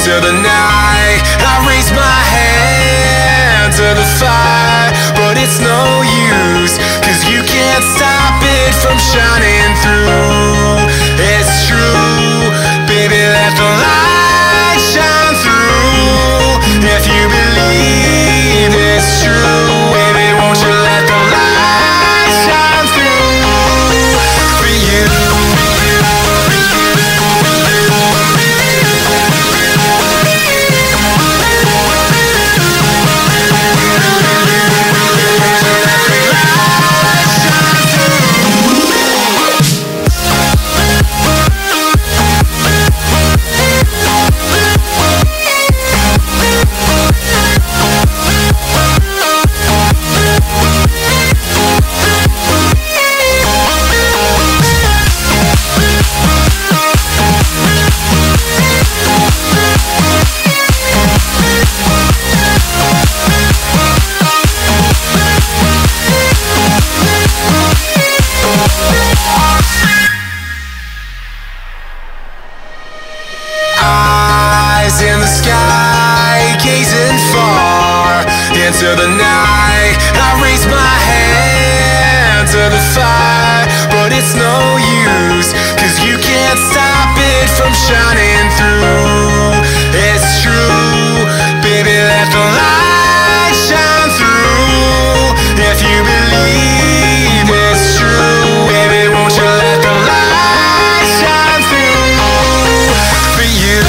into the night. I raise my hand to the fire, but it's no use, 'cause you can't stop it from shining through. It's true, baby, let the light shine through. If you believe it's true, baby, won't you let the light shine through for you. Eyes in the sky, gazing far into the night. I raise my hand to the fire, but it's no use, 'cause you can't stop it from shining through. It's true, baby, let the light shine through. If you believe it's true, baby, won't you let the light shine through for you.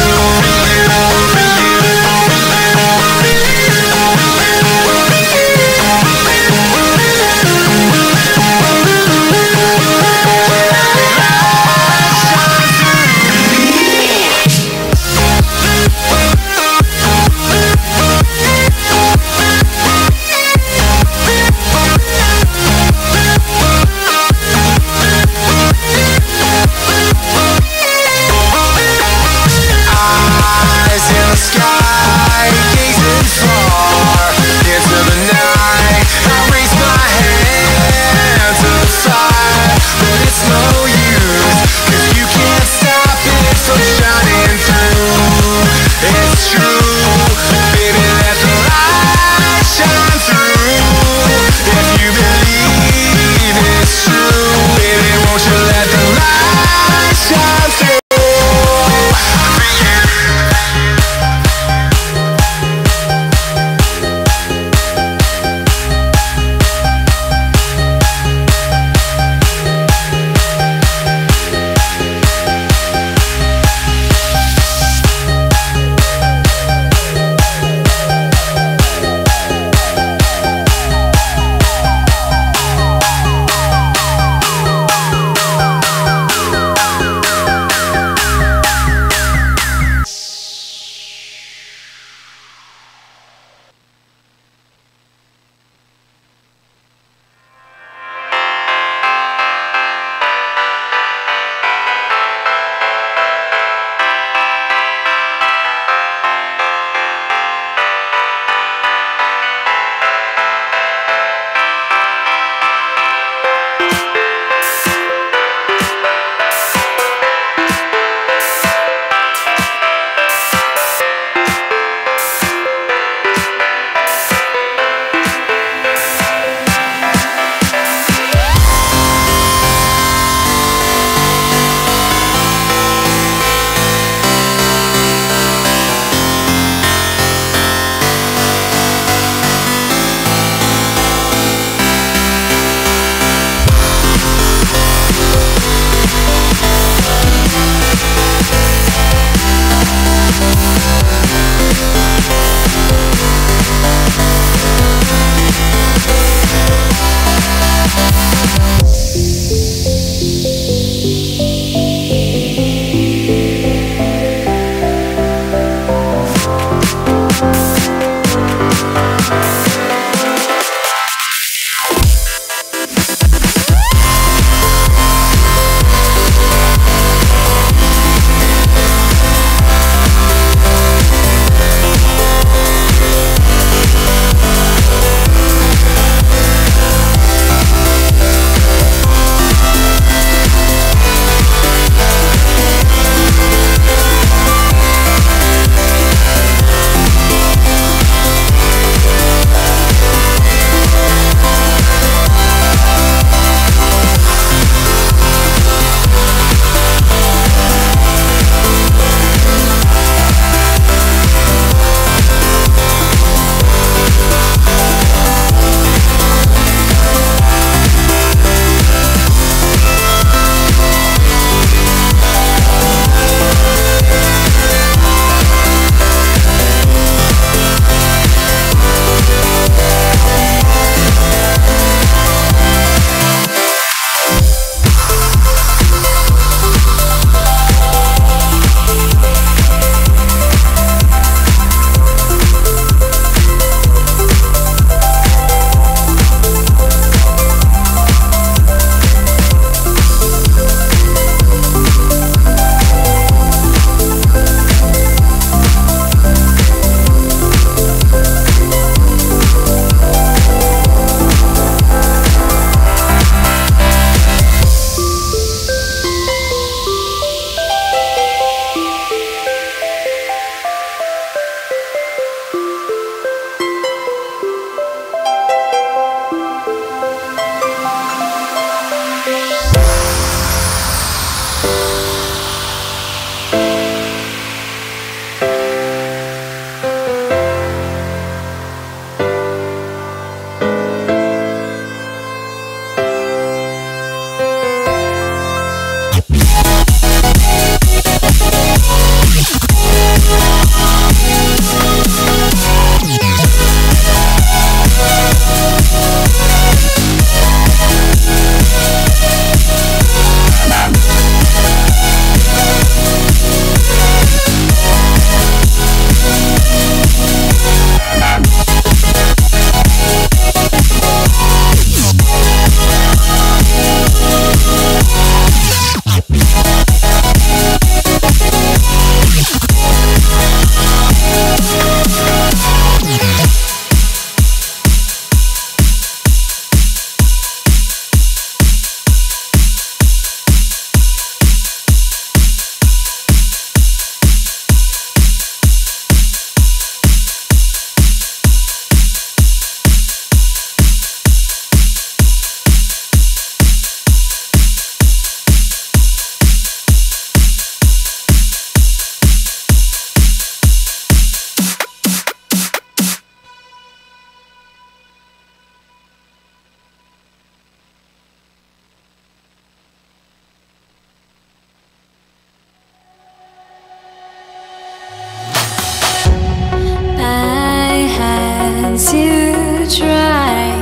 to try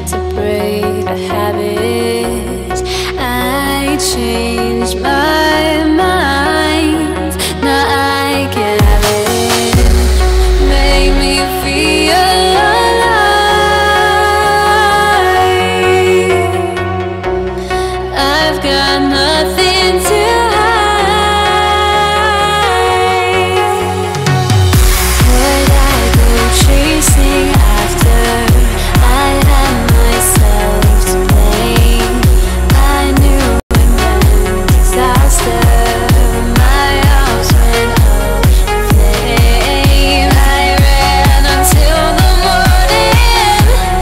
to break the habit. I changed my mind. Now I can have it. Make me feel alive. I've got nothing to chasing after. I had myself to blame. I knew it meant disaster. My house went up in flame. I ran until the morning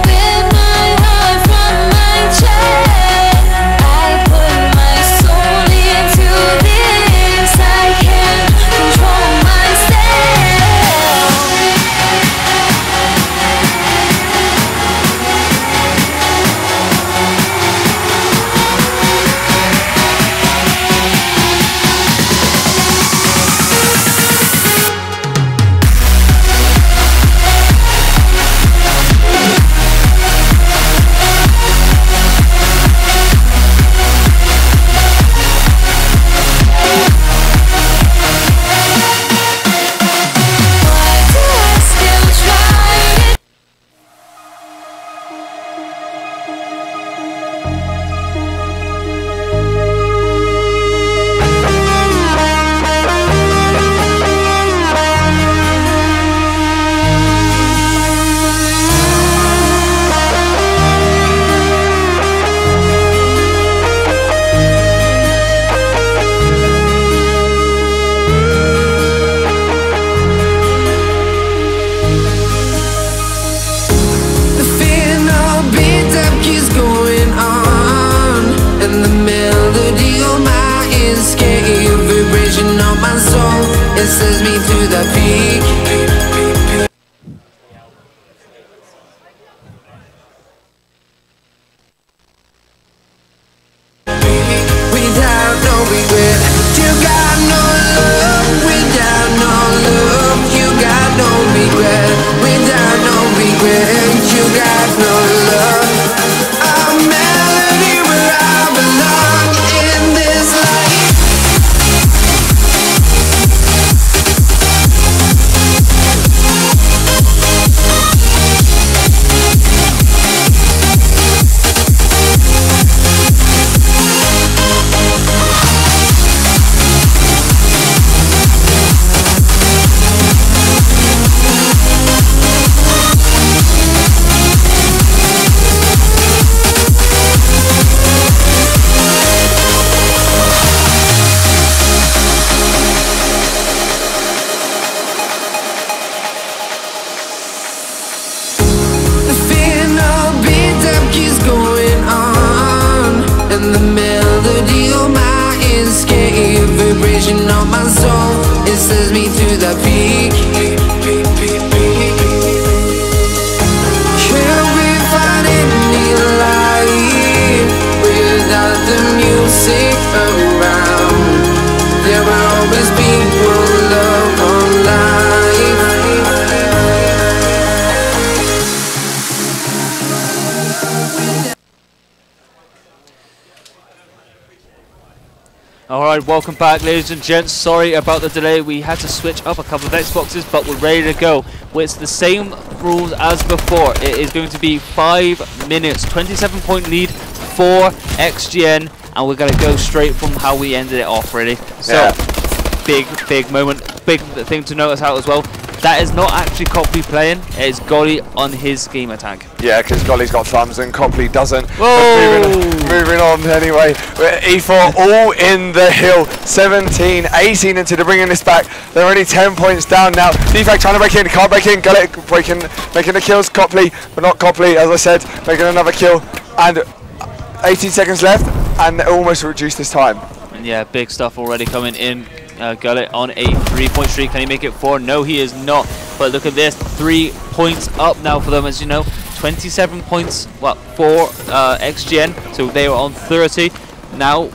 with my heart from my chest. I put my soul into this. I can't control myself. It sends me to the peak. Without no regret, you got no love. Without no love, you got no regret. Without no regret, you got no love. A melody where I belong in this life. The melody of my escape, vibration of my soul, it sends me to the peak. Can we find any life without the music around? There will always be one love on life. Alright, welcome back ladies and gents. Sorry about the delay, we had to switch up a couple of Xboxes, but we're ready to go. It's the same rules as before. It is going to be 5 minutes, 27-point lead for XGN, and we're going to go straight from how we ended it off really. So, yeah. Big moment, big thing to notice out as well. That is not actually Copley playing, it is Golly on his gamer tag. Yeah, because Golly's got thumbs and Copley doesn't. Moving on anyway. E4 all in the hill. 17, 18 into the bringing this back. They're only 10 points down now. Defect trying to break in, can't break in. Gullet making the kills. Copley, but not Copley, as I said, making another kill. And 18 seconds left, and almost reduced this time. And yeah, big stuff already coming in. Gullet on a 3-point streak. Can he make it 4? No, he is not. But look at this, 3 points up now for them, as you know. 27 points, well, for XGN. So they were on 30. Now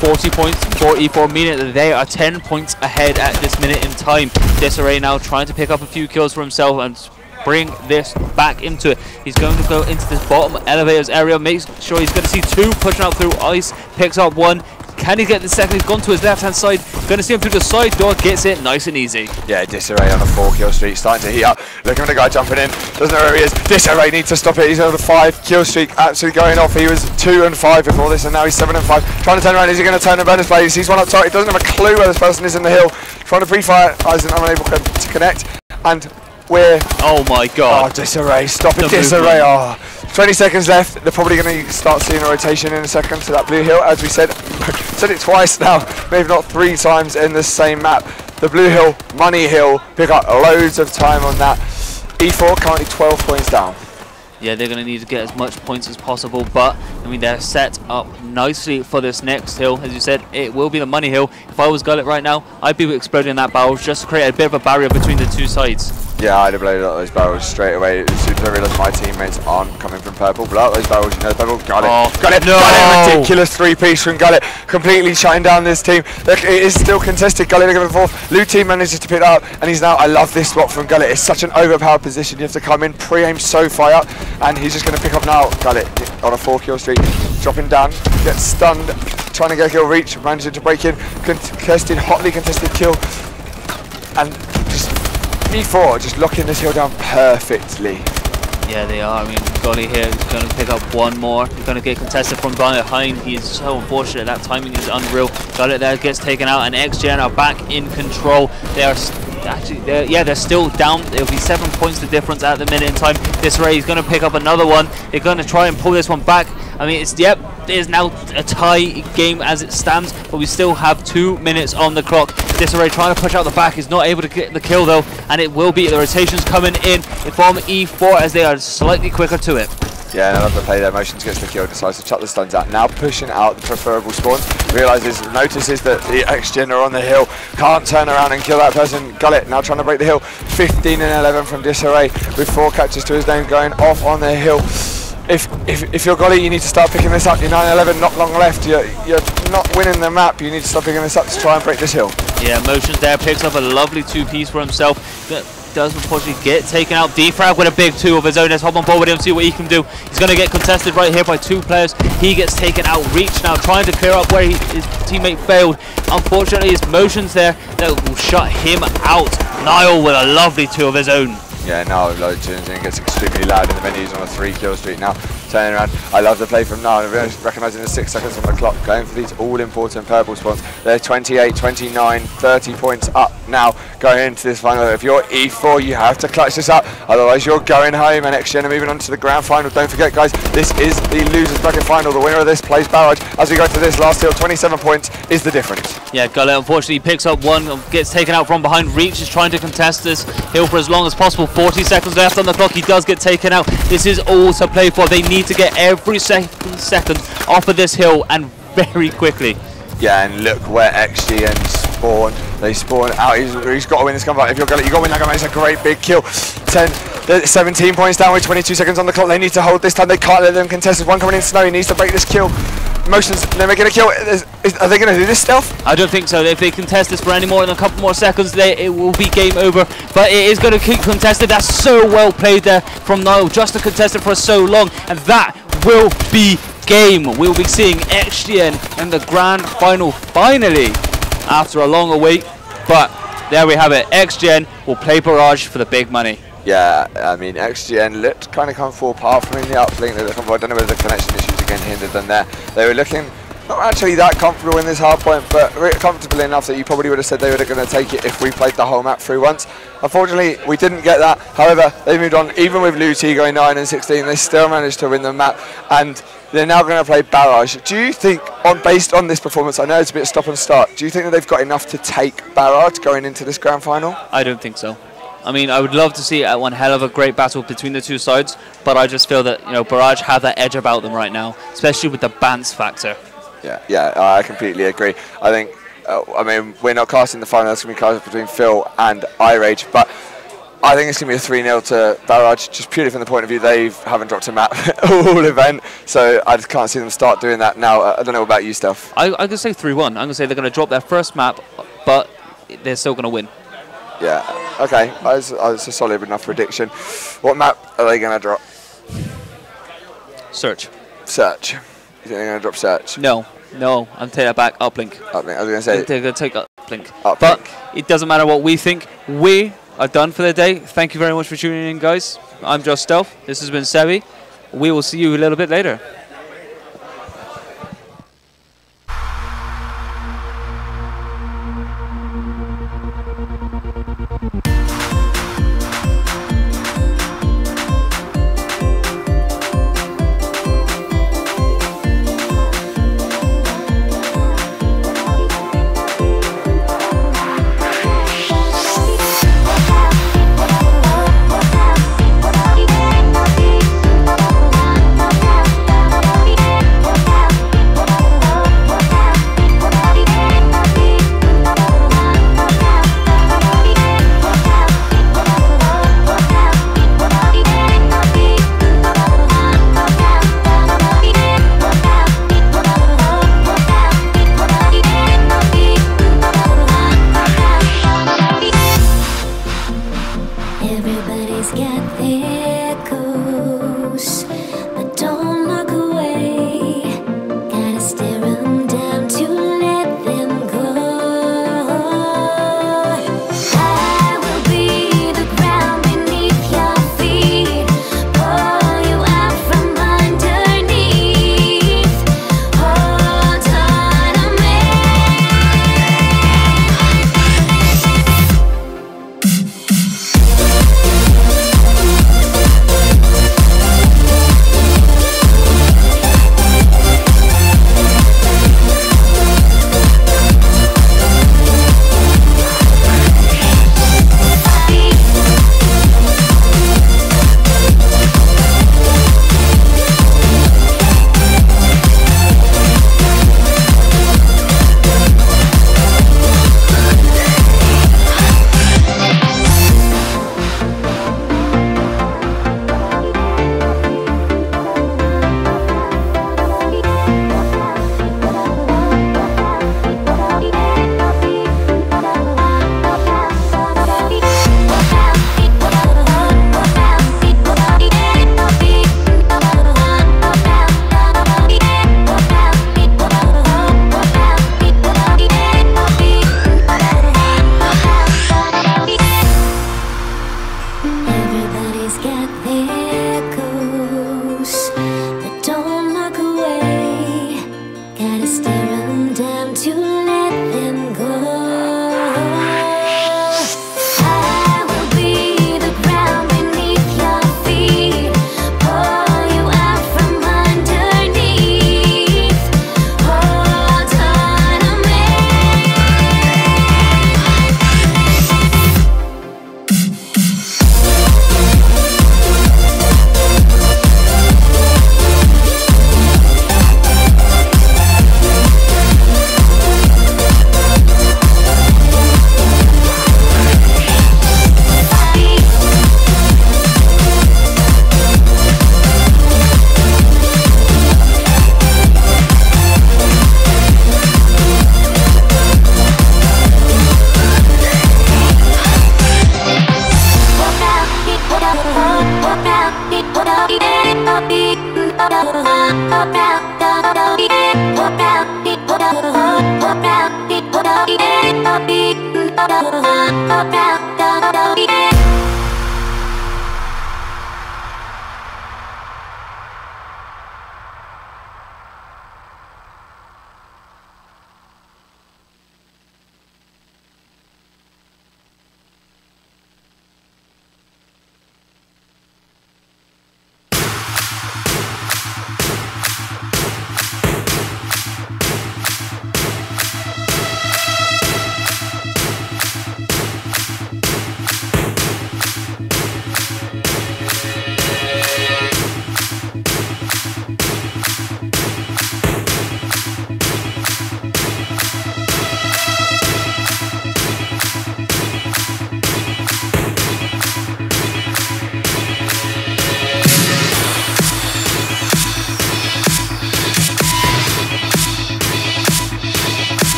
40 points for E4, meaning that they are 10 points ahead at this minute in time. Disarray now trying to pick up a few kills for himself and bring this back into it. He's going to go into this bottom elevators area, makes sure he's going to see 2 pushing out through ice, picks up 1. Can he get the second? He's gone to his left-hand side. Going to see him through the side door. Gets it nice and easy. Yeah, Disarray on a 4-kill streak, starting to heat up. Looking for the guy jumping in. Doesn't know where he is. Disarray needs to stop it. He's on a 5-kill streak, absolutely going off. He was 2 and 5 before this, and now he's 7 and 5. Trying to turn around. Is he going to turn and burn his play? He sees one up top. He doesn't have a clue where this person is in the hill. Trying to pre-fire. Isn't unable to connect. And we're... Oh my god. Oh, Disarray. Stop it, Disarray. Oh. 20 seconds left. They're probably going to start seeing a rotation in a second to that blue hill. As we said it twice now, maybe not 3 times in the same map. The blue hill, money hill, pick up loads of time on that. E4 currently 12 points down. Yeah, they're going to need to get as much points as possible, but I mean they're set up nicely for this next hill. As you said, it will be the money hill. If I was Gullet right now, I'd be exploding that barrel just to create a bit of a barrier between the 2 sides. Yeah, I'd have blown out those barrels straight away as soon as I realised my teammates aren't coming from purple. Blow out those barrels, you know, purple. Got it. Oh, Got it. no. Got it. Ridiculous 3-piece from Gullet. Completely shutting down this team. Look, it is still contested. Gullet looking for the 4th. Blue team manages to pick that up, and he's now. I love this spot from Gullet. It's such an overpowered position. You have to come in, pre-aim so far up, and he's just going to pick up now. Gullet on a 4-kill streak, dropping down, gets stunned, trying to get a kill reach, managing to break in, contested, hotly contested kill, and just E4 just locking this hill down perfectly. Yeah, they are. I mean, Golly here is going to pick up 1 more. He's going to get contested from behind. He is so unfortunate. That timing is unreal. Got it there, gets taken out, and XGen are back in control. They are actually, they're still down. It'll be 7 points the difference at the minute in time. Disarray is going to pick up another one. They're going to try and pull this one back. I mean, it is now a tie game as it stands, but we still have 2 minutes on the clock. Disarray trying to push out the back, is not able to get the kill though, and it will be the rotations coming in from E4 as they are slightly quicker to it. Yeah, and I love the play there. Motions gets the kill, decides to chuck the stuns out. Now pushing out the preferable spawns. Notices that the XGen are on the hill. Can't turn around and kill that person. Gullet now trying to break the hill. 15 and 11 from Disarray with 4 catches to his name going off on the hill. If you're Golly, you need to start picking this up. You're 9-11, not long left. You're not winning the map. You need to start picking this up to try and break this hill. Yeah, Motions there picks up a lovely 2-piece for himself. Does unfortunately get taken out. Defrag with a big 2 of his own. Let's hop on board with him, see what he can do. He's going to get contested right here by 2 players. He gets taken out. Reach now trying to clear up where his teammate failed. Unfortunately, his Motions there that will shut him out. Niall with a lovely 2 of his own. Yeah, now load tunes in, gets extremely loud in the menus on a 3-kill streak now. Turning around, I love the play from now, recognising the 6 seconds on the clock, going for these all-important purple spawns. They're 28, 29, 30 points up now, going into this final. If you're E4, you have to clutch this up, otherwise you're going home, and XGen are moving on to the grand final. Don't forget, guys, this is the losers bracket final. The winner of this plays Barrage. As we go to this last hill, 27 points is the difference. Yeah, Gullet unfortunately picks up 1, gets taken out from behind. Reach is trying to contest this hill for as long as possible. 40 seconds left on the clock. He does get taken out. This is all to play for. They need to get every second off of this hill, and very quickly. Yeah, and look where XGN spawn. They spawn out. He's got to win this comeback. If you're Gullet, you've got to win that comeback. It's a great big kill. 17 points down with 22 seconds on the clock. They need to hold this time. They can't let them contest. One coming in Snow. He needs to break this kill. Motions, they're making a kill. Are they going to do this stealth? I don't think so. If they contest this for any more than a couple more seconds, it will be game over. But it is going to keep contested. That's so well played there from Niall, just to contest it for so long. And that will be game. We'll be seeing XGN in the grand final finally after a long wait. But there we have it. XGN will play Barrage for the big money. Yeah, I mean, XGN looked kind of come full path from in the uplink. I don't know whether the connection issues again hindered them there. They were looking not actually that comfortable in this hard point, but comfortable enough that you probably would have said they were going to take it if we played the whole map through once. Unfortunately, we didn't get that. However, they moved on. Even with Luti going 9 and 16, they still managed to win the map, and they're now going to play Barrage. Do you think, based on this performance, I know it's a bit stop and start, do you think that they've got enough to take Barrage going into this grand final? I don't think so. I mean, I would love to see one hell of a great battle between the 2 sides, but I just feel that, Barrage have that edge about them right now, especially with the Bance factor. Yeah, I completely agree. I think, I mean, we're not casting the final. It's going to be cast between Phil and iRage, but I think it's going to be a 3-0 to Barrage, just purely from the point of view they haven't dropped a map all event, so I just can't see them start doing that now. I don't know about you, Steph. I'm going to say 3-1. I'm going to say they're going to drop their first map, but they're still going to win. Yeah. Okay. That's a solid enough prediction. What map are they going to drop? Search. Search. You think they're going to drop Search? No. I'm taking that back. Uplink. Uplink. I was going to say. They're going to take Uplink. Uplink. But it doesn't matter what we think. We are done for the day. Thank you very much for tuning in, guys. I'm Josh Stealth. This has been Sebi. We will see you a little bit later.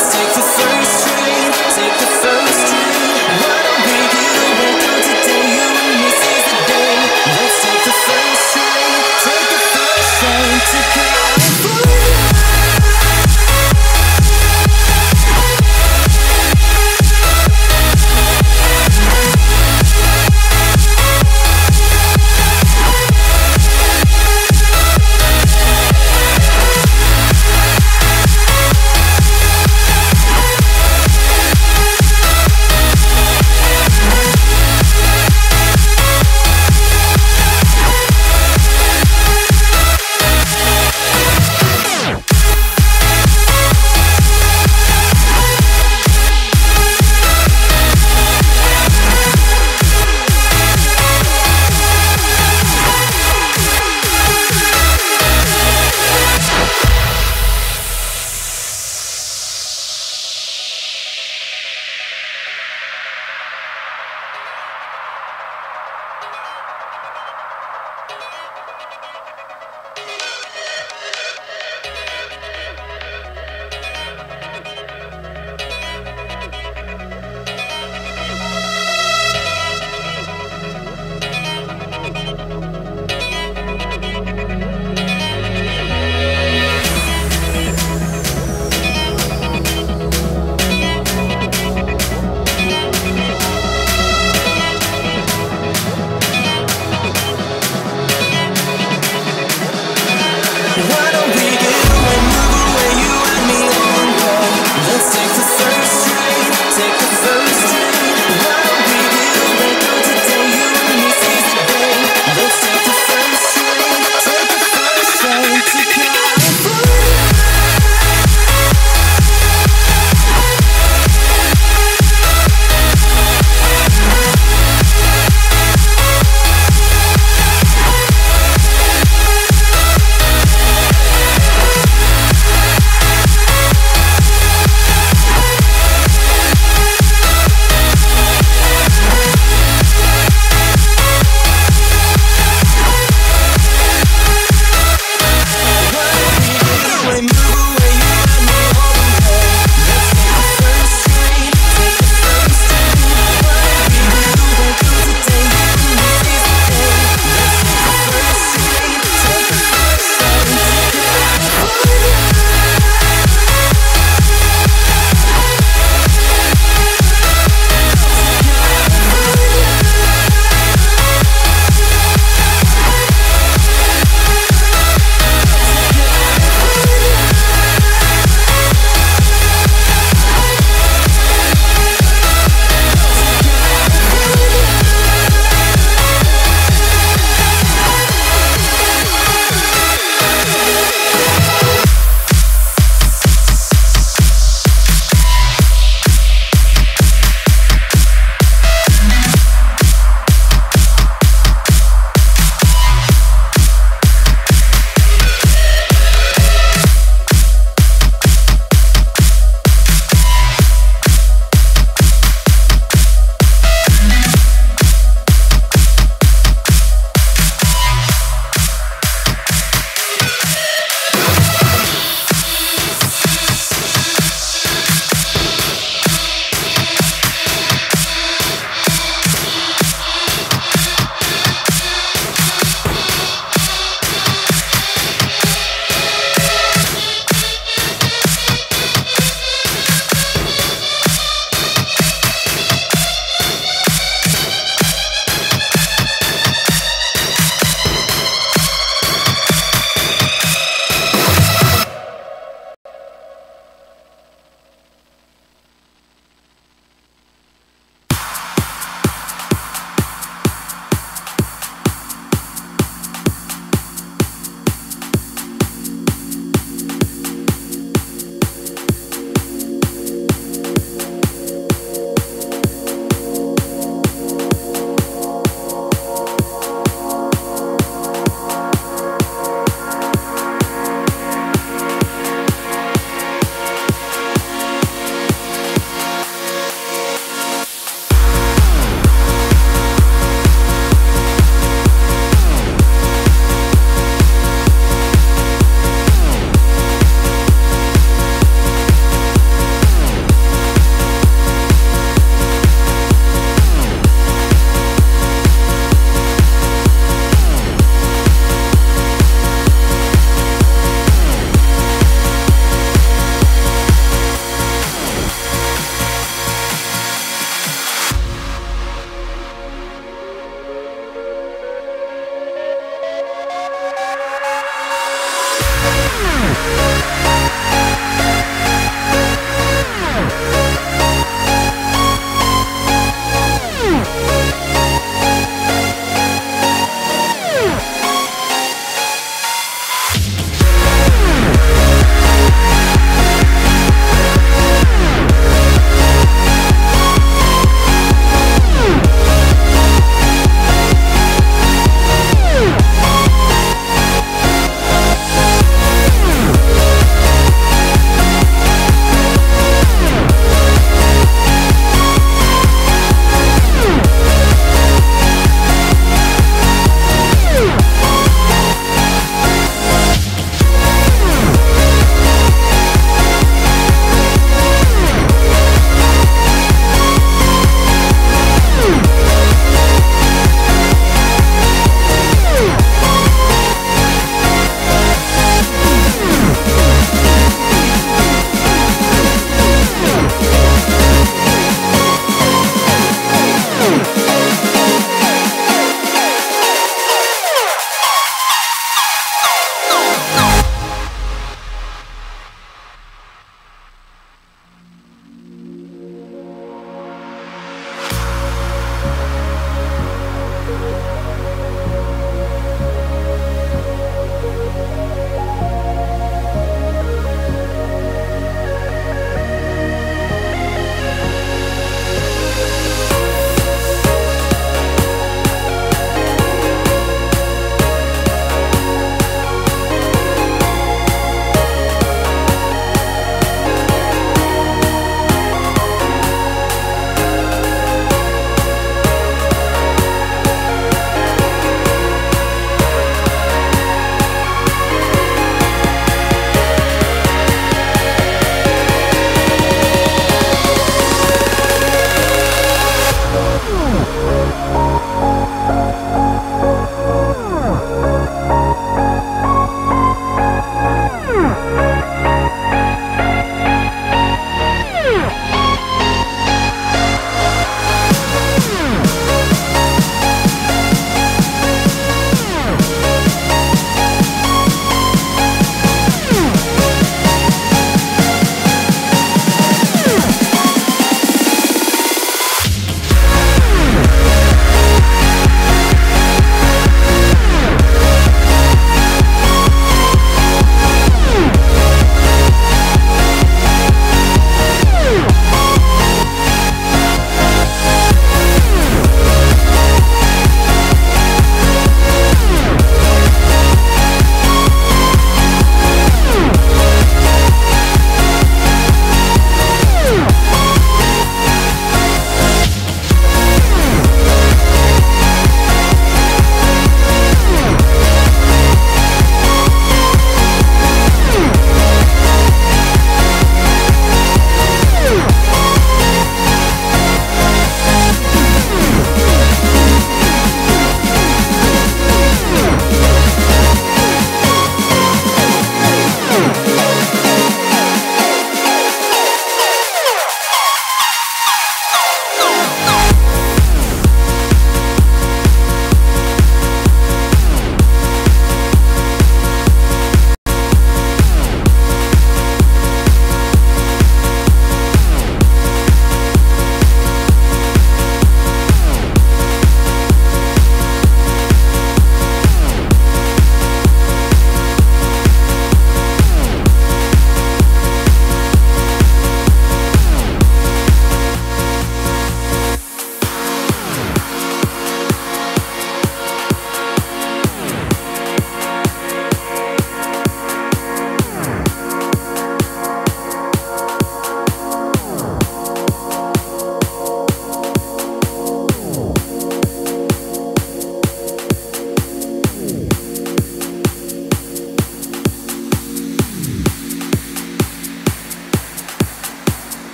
Let's take the first train, take the first train. Why don't we get away through today? You and me seize the day. Let's take the first train, take the first train to California.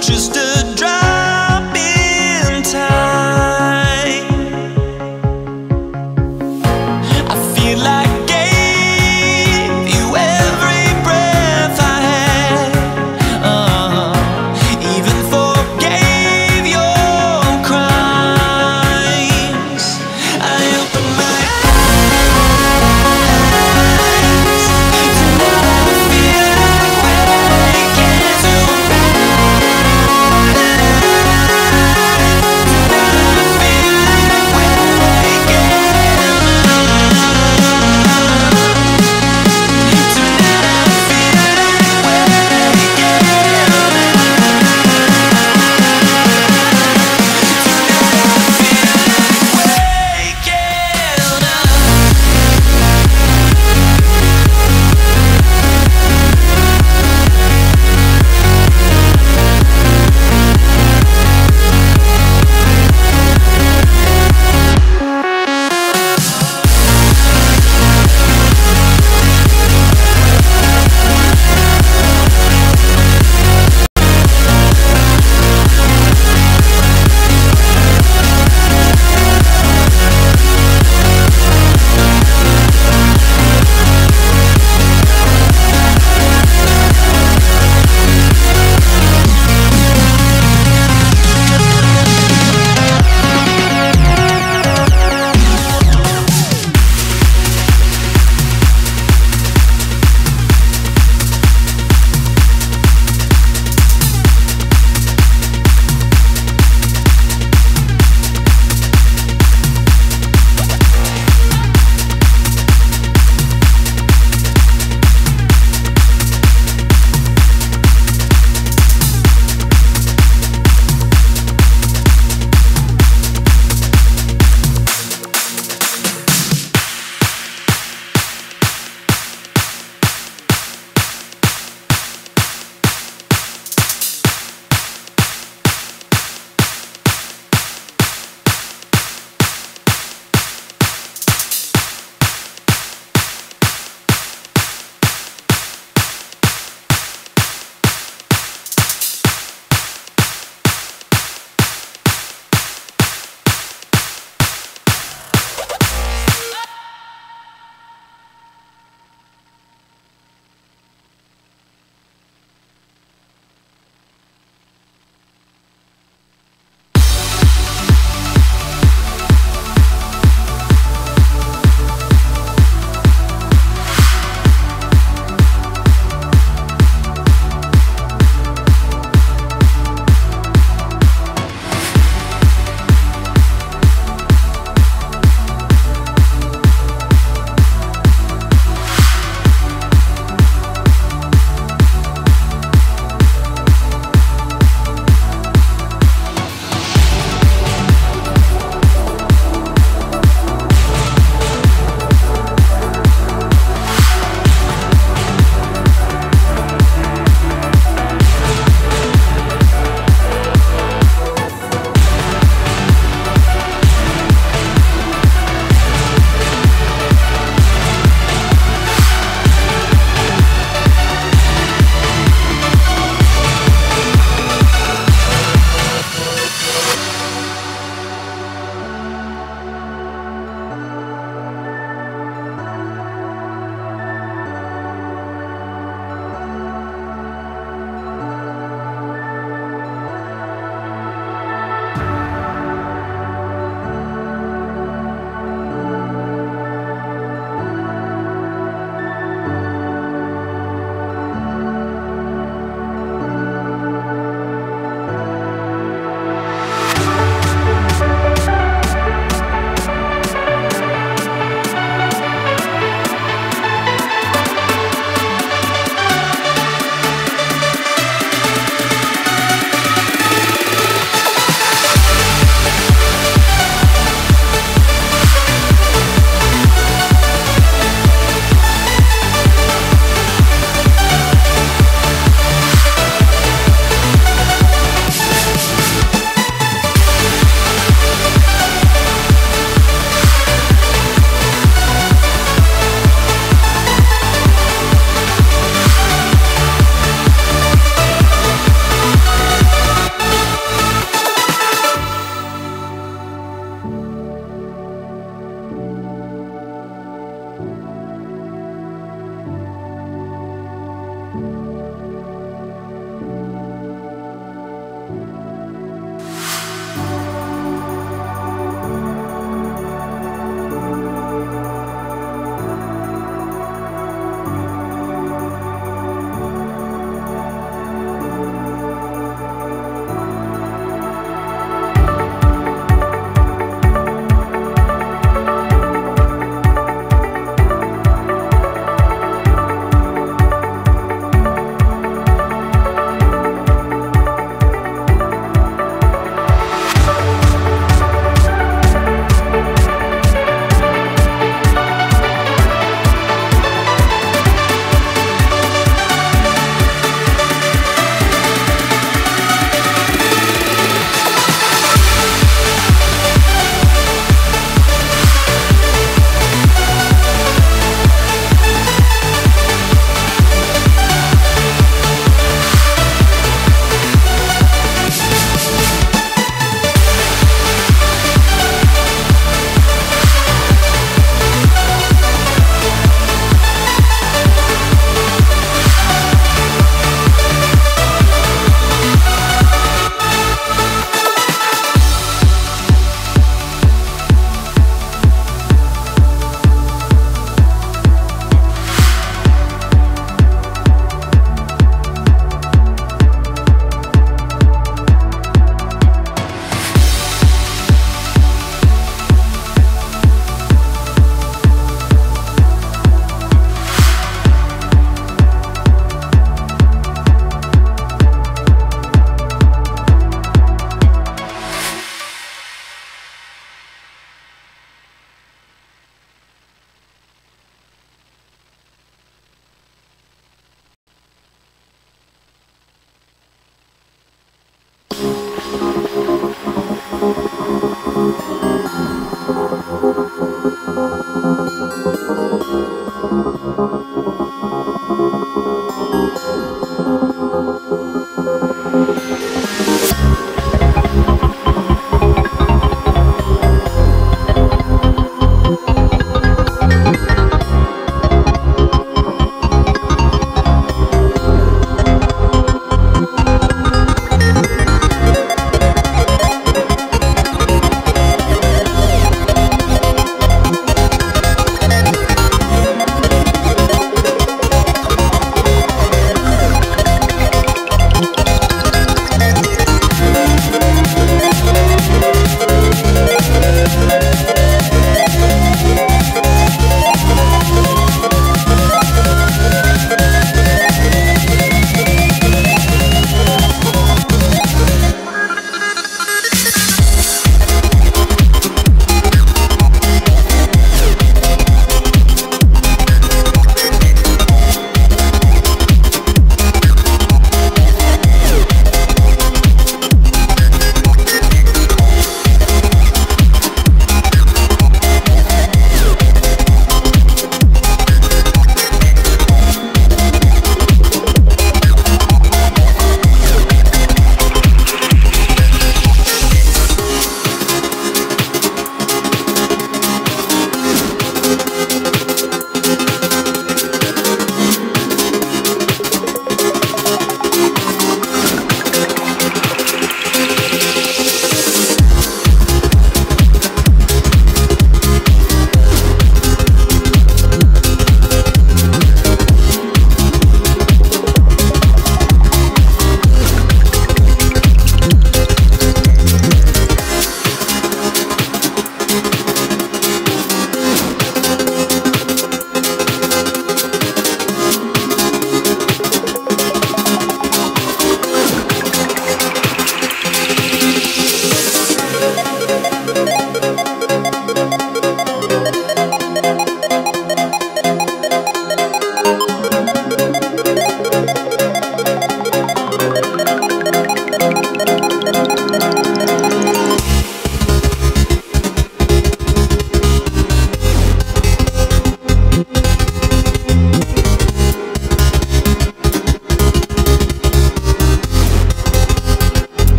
just a drop in time. I feel like gave you every breath I had, even forgave your crimes. I opened my eyes to never feel like waking to a better life.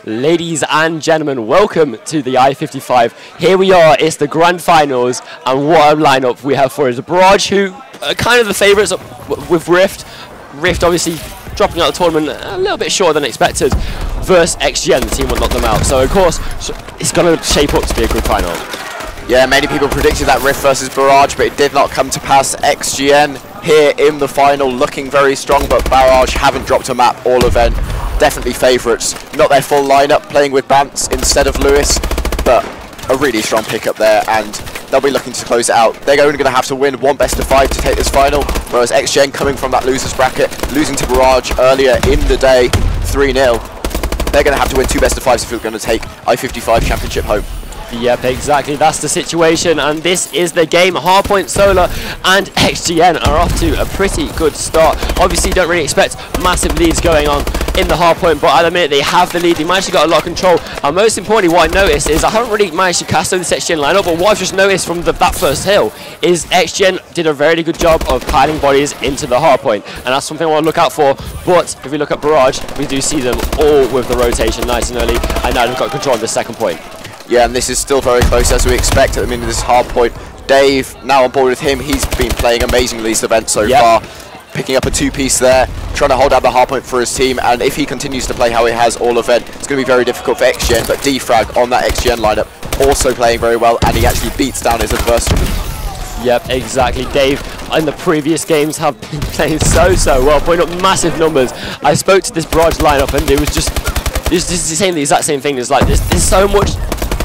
Ladies and gentlemen, welcome to the I-55. Here we are, it's the grand finals, and what a lineup we have for us. Barrage, who are kind of the favourites with Rift. Rift obviously dropping out of the tournament a little bit shorter than expected, versus XGN, the team will knock them out. So of course, it's going to shape up to be a good final. Yeah, many people predicted that Rift versus Barrage, but it did not come to pass. XGN here in the final, looking very strong, but Barrage haven't dropped a map all event. Definitely favourites. Not their full lineup, playing with Bance instead of Lewis, but a really strong pickup there, and they'll be looking to close it out. They're only going to have to win one best of 5 to take this final, whereas XGN coming from that losers bracket, losing to Barrage earlier in the day, 3-0. They're going to have to win 2 best of 5s if we're going to take I-55 championship home. Yep, exactly, that's the situation, and this is the game. Hardpoint, Solar and XGN are off to a pretty good start. Obviously don't really expect massive leads going on in the hardpoint, but at the minute they have the lead, they managed to get a lot of control, and most importantly what I noticed is I haven't really managed to cast over this XGN lineup, but what I've just noticed from that first hill is XGN did a very good job of piling bodies into the hardpoint, and that's something I want to look out for. But if we look at Barrage, we do see them all with the rotation nice and early, and now they've got control of the second point. Yeah, and this is still very close as we expect at the minute of this hard point. Dave, now on board with him, he's been playing amazingly this event so far. Picking up a 2-piece there, trying to hold out the hard point for his team, and if he continues to play how he has all event, it's going to be very difficult for XGN, but Defrag on that XGN lineup also playing very well, and he actually beats down his adversary. Yep, exactly. Dave, in the previous games, have been playing so well, putting up massive numbers. I spoke to this Barrage lineup, and it was just saying the exact same thing. There's so much.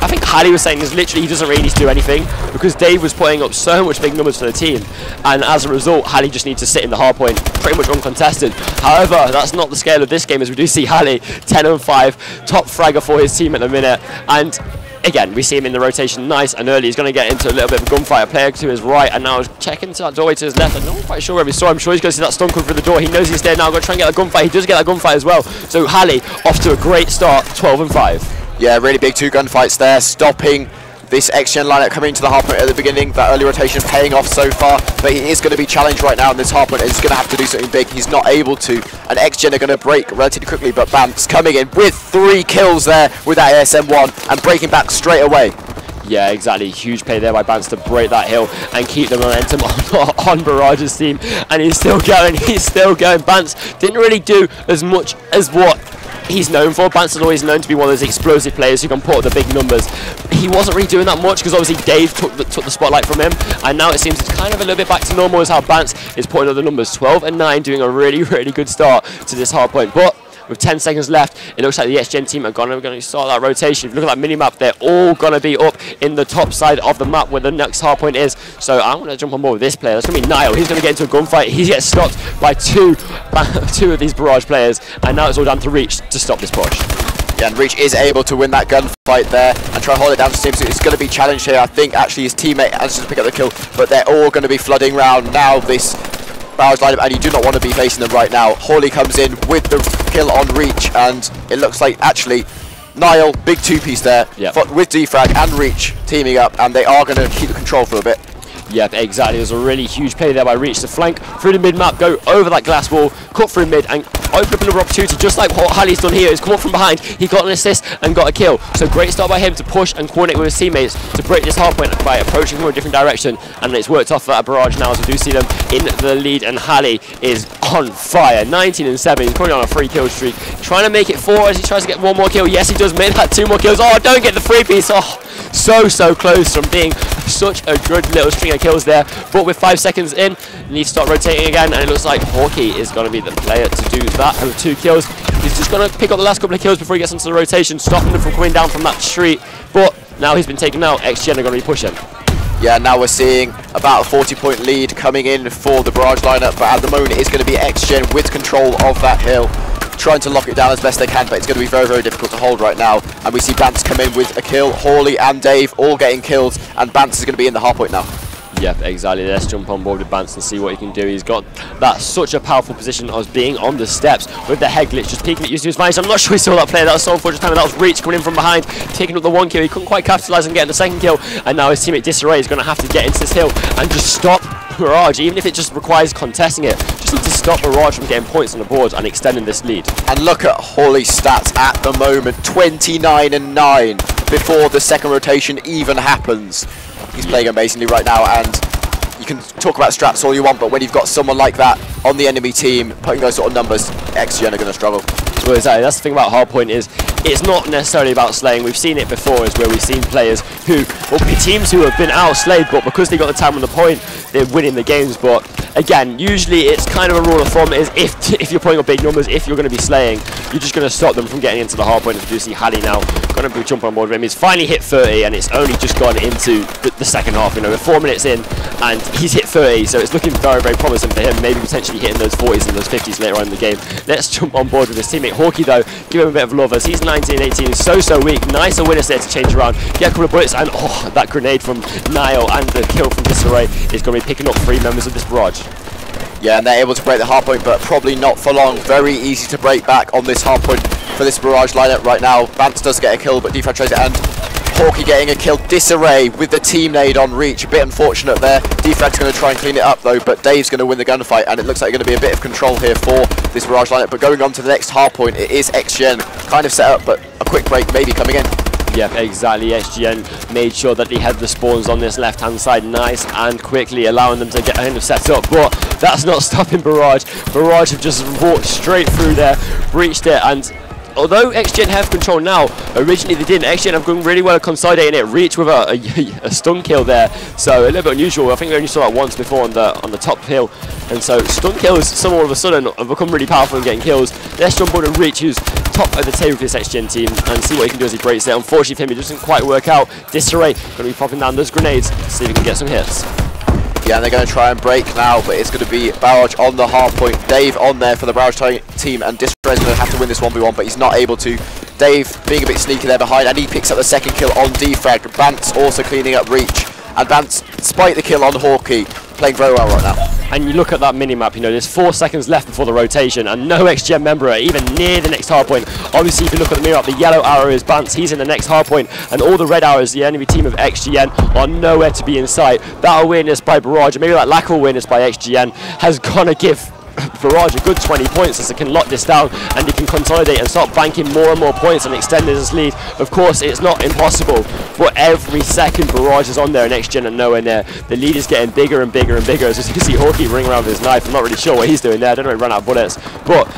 I think Harry was saying is literally he doesn't really need to do anything because Dave was putting up so much big numbers for the team, and as a result Harry just needs to sit in the hardpoint pretty much uncontested. However, that's not the scale of this game, as we do see Harry 10-5, top fragger for his team at the minute, and again we see him in the rotation nice and early. He's going to get into a little bit of a gunfight. A player to his right, and now he's checking to that doorway to his left. I'm not quite sure where he saw him. I'm sure he's going to see that stun come through the door. He knows he's there now, going to try and get a gunfight. He does get that gunfight as well, so Harry off to a great start, 12-5. Yeah, really big 2 gunfights there, stopping this XGN lineup coming into the hardpoint at the beginning. That early rotation paying off so far, but he is going to be challenged right now in this hardpoint, and he's going to have to do something big. He's not able to, and XGN are going to break relatively quickly, but Bance coming in with 3 kills there with that ASM1 and breaking back straight away. Yeah, exactly. Huge play there by Bance to break that hill and keep the momentum on Barrage's team, and he's still going. Bance didn't really do as much as what he's known for. Bance is always known to be one of those explosive players who can put up the big numbers. He wasn't really doing that much because obviously Dave took the spotlight from him, and now it seems it's kind of a little bit back to normal as how Bance is putting up the numbers. 12-9, doing a really good start to this hard point. But with 10 seconds left, it looks like the XGN team are going to start that rotation. If you look at that mini-map, they're all going to be up in the top side of the map where the next hardpoint is. So I'm going to jump on board with this player. That's going to be Niall. He's going to get into a gunfight. He gets stopped by two of these Barrage players, and now it's all down to Reach to stop this push. Yeah, and Reach is able to win that gunfight there and try and hold it down to Sims. It's going to be challenged here. I think actually his teammate has to pick up the kill, but they're all going to be flooding round now this Barrage lineup, and you do not want to be facing them right now. Hawley comes in with the kill on Reach, and it looks like actually Niall, big 2-piece there, with Defrag and Reach teaming up, and they are going to keep the control for a bit. Yep, exactly. There's a really huge play there by Reach to flank through the mid-map, go over that glass wall, cut through mid, and open up another opportunity, just like what Halley's done here. He's come up from behind, he got an assist and got a kill. So great start by him to push and coordinate with his teammates to break this hard point by approaching from a different direction, and it's worked off that Barrage now, as we do see them in the lead, and Halley is on fire. 19-7, he's currently on a 3-kill streak, trying to make it 4 as he tries to get 1 more kill. Yes, he does make that 2 more kills. Oh, don't get the 3-piece. Oh, so close from being such a good little string of kills there, but with 5 seconds in, needs to start rotating again, and it looks like Hawkey is going to be the player to do that with 2 kills. He's just going to pick up the last couple of kills before he gets into the rotation, stopping them from coming down from that street, but now he's been taken out. XGN are going to be pushing. Yeah, now we're seeing about a 40-point lead coming in for the Barrage lineup, but at the moment it's going to be XGN with control of that hill, trying to lock it down as best they can, but it's going to be very difficult to hold right now. And we see Bance come in with a kill, Hawley and Dave all getting kills, and Bance is going to be in the hard point now. Yep, exactly. Let's jump on board with Bance and see what he can do. He's got that such a powerful position of being on the steps with the head glitch, just peeking at using his advantage. I'm not sure he saw that play. That was so unfortunate time. That was Reach coming in from behind, taking up the 1 kill. He couldn't quite capitalise and getting the 2nd kill, and now his teammate Disarray is going to have to get into this hill and just stop Barrage, even if it just requires contesting it, just need to stop Barrage from getting points on the board and extending this lead. And look at Hawley's stats at the moment, 29 and 9 before the second rotation even happens. He's playing amazingly right now, and you can talk about strats all you want, but when you've got someone like that on the enemy team putting those sort of numbers, XGN are going to struggle. Well, exactly. That's the thing about Hardpoint is it's not necessarily about slaying. We've seen it before, is where we've seen players who, or teams who have been outslayed, but because they got the time on the point, they're winning the games. But again, usually it's kind of a rule of thumb is if you're putting up big numbers, if you're going to be slaying, you're just going to stop them from getting into the hardpoint. As we do see Halley now going to be jumping on board with him. He's finally hit 30, and it's only just gone into the second half. You know, we're 4 minutes in, and he's hit 30, so it's looking very, very promising for him. Maybe potentially hitting those 40s and those 50s later on in the game. Let's jump on board with his teammate Hawkey though. Give him a bit of love as he's 19-18. He's so weak. Nice awareness there to change around. Get a couple of bullets, and oh, that grenade from Niall and the kill from Disarray is going to be picking up 3 members of this barrage. Yeah, and they're able to break the hardpoint, but probably not for long. Very easy to break back on this hardpoint for this barrage lineup right now. Vance does get a kill, but Defrag tries it, and Hawkey getting a kill. Disarray with the team nade on reach. A bit unfortunate there. Defrag's going to try and clean it up though, but Dave's going to win the gunfight, and it looks like going to be a bit of control here for this barrage lineup. But going on to the next hardpoint, it is XGN. Kind of set up, but a quick break maybe coming in. Yep, exactly. XGN made sure that they had the spawns on this left-hand side nice and quickly, allowing them to get kind of set up. But that's not stopping Barrage. Barrage have just walked straight through there, breached it, and although XGN have control now, originally they didn't. XGN have gone really well at consolidating it, reach with a stun kill there, so a little bit unusual. I think we only saw that once before on the top hill, and so stun kills some all of a sudden have become really powerful in getting kills. Let's jump on and reach, who's top of the table for this XGN team, and see what he can do as he breaks it. Unfortunately for him, it doesn't quite work out. Disarray going to be popping down those grenades, see if he can get some hits. Yeah, and they're going to try and break now, but it's going to be Barrage on the hard point. Dave on there for the Barrage team, and Disarray's going to have to win this 1v1, but he's not able to. Dave being a bit sneaky there behind, and he picks up the second kill on Defrag. Vance also cleaning up reach, and Vance, despite the kill on Hawkey, playing very well right now. And you look at that mini-map, you know, there's 4 seconds left before the rotation, and no XGN member are even near the next hardpoint. Obviously, if you look at the mirror, the yellow arrow is Vance, he's in the next hardpoint, and all the red arrows, the enemy team of XGN, are nowhere to be in sight. That awareness by Barrage, and maybe that lack of awareness by XGN, has gonna give Barrage a good 20 points as they can lock this down and they can consolidate and start banking more and more points and extend this lead. Of course, it's not impossible, but every second Barrage is on there and XGN are nowhere near. The lead is getting bigger and bigger and bigger. As you can see Hawkey ring around with his knife. I'm not really sure what he's doing there. I don't know if he ran out of bullets, but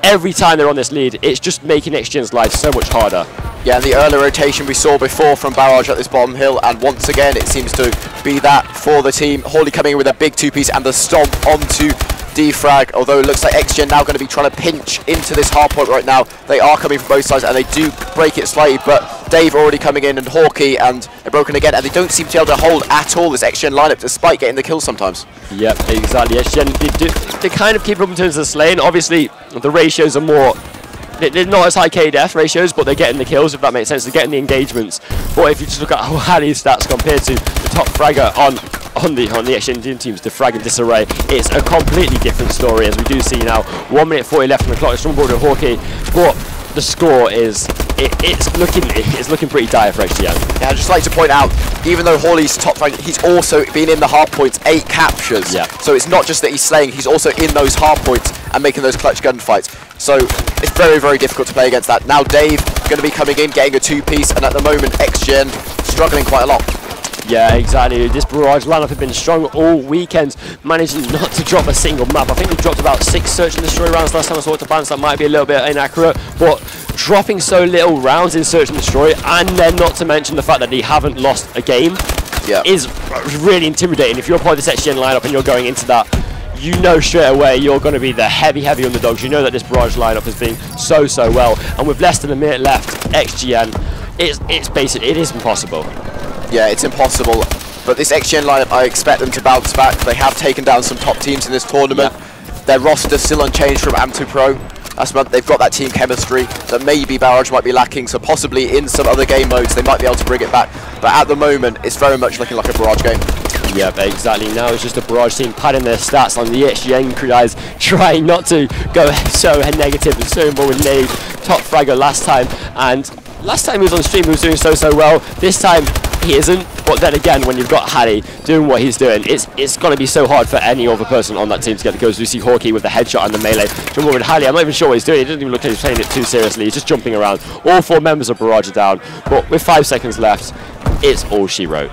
every time they're on this lead, it's just making XGN's life so much harder. Yeah, and the early rotation we saw before from Barrage at this bottom hill, and once again it seems to be that for the team. Hawley coming in with a big 2-piece and the stomp onto Defrag, although it looks like XGN now going to be trying to pinch into this hardpoint right now. They are coming from both sides and they do break it slightly, but Dave already coming in and Hawkey, and they're broken again, and they don't seem to be able to hold at all this XGN lineup despite getting the kills sometimes. Yep, exactly. XGN, they kind of keep up in terms of the slaying. Obviously, the ratios are more, they're not as high KDF ratios, but they're getting the kills, if that makes sense. They're getting the engagements. But if you just look at how Halley's stats compared to the top fragger on the XGN teams, Defrag and Disarray, it's a completely different story, as we do see now. 1 minute 40 left on the clock. It's on board with Hawkey, but the score is it's looking pretty dire for XGN. Yeah, I'd just like to point out, even though Hawley's top rank, he's also been in the hard points, 8 captures. Yeah. So it's not just that he's slaying, he's also in those hard points and making those clutch gunfights. So it's very, very difficult to play against that. Now Dave going to be coming in, getting a 2-piece, and at the moment XGN struggling quite a lot. Yeah, exactly. This Barrage lineup have been strong all weekend, managing not to drop a single map. I think they've dropped about 6 search and destroy rounds last time I saw it to balance. That might be a little bit inaccurate, but dropping so little rounds in search and destroy, and then not to mention the fact that they haven't lost a game, is really intimidating. If you're part of this XGN lineup and you're going into that, you know straight away you're going to be the heavy underdogs. You know that this Barrage lineup has been so well, and with less than a minute left, XGN, it's basically, it is impossible. Yeah, it's impossible, but this XGN lineup, I expect them to bounce back. They have taken down some top teams in this tournament. Their roster still unchanged from Am2 Pro. Last month they've got that team chemistry that maybe Barrage might be lacking, so possibly in some other game modes they might be able to bring it back. But at the moment, it's very much looking like a Barrage game. Yep, exactly. Now it's just a Barrage team padding their stats on the XGN guys, trying not to go so negative and so more with Nave, top fragger last time, and last time he was on stream he was doing so well. This time he isn't. But then again, when you've got Halley doing what he's doing, it's going to be so hard for any other person on that team to get the kills. We see Hawkeye with the headshot and the melee. Jump over with Halley. I'm not even sure what he's doing. He doesn't even look like he's playing it too seriously. He's just jumping around. All 4 members of Barrage are down. But with 5 seconds left, it's all she wrote.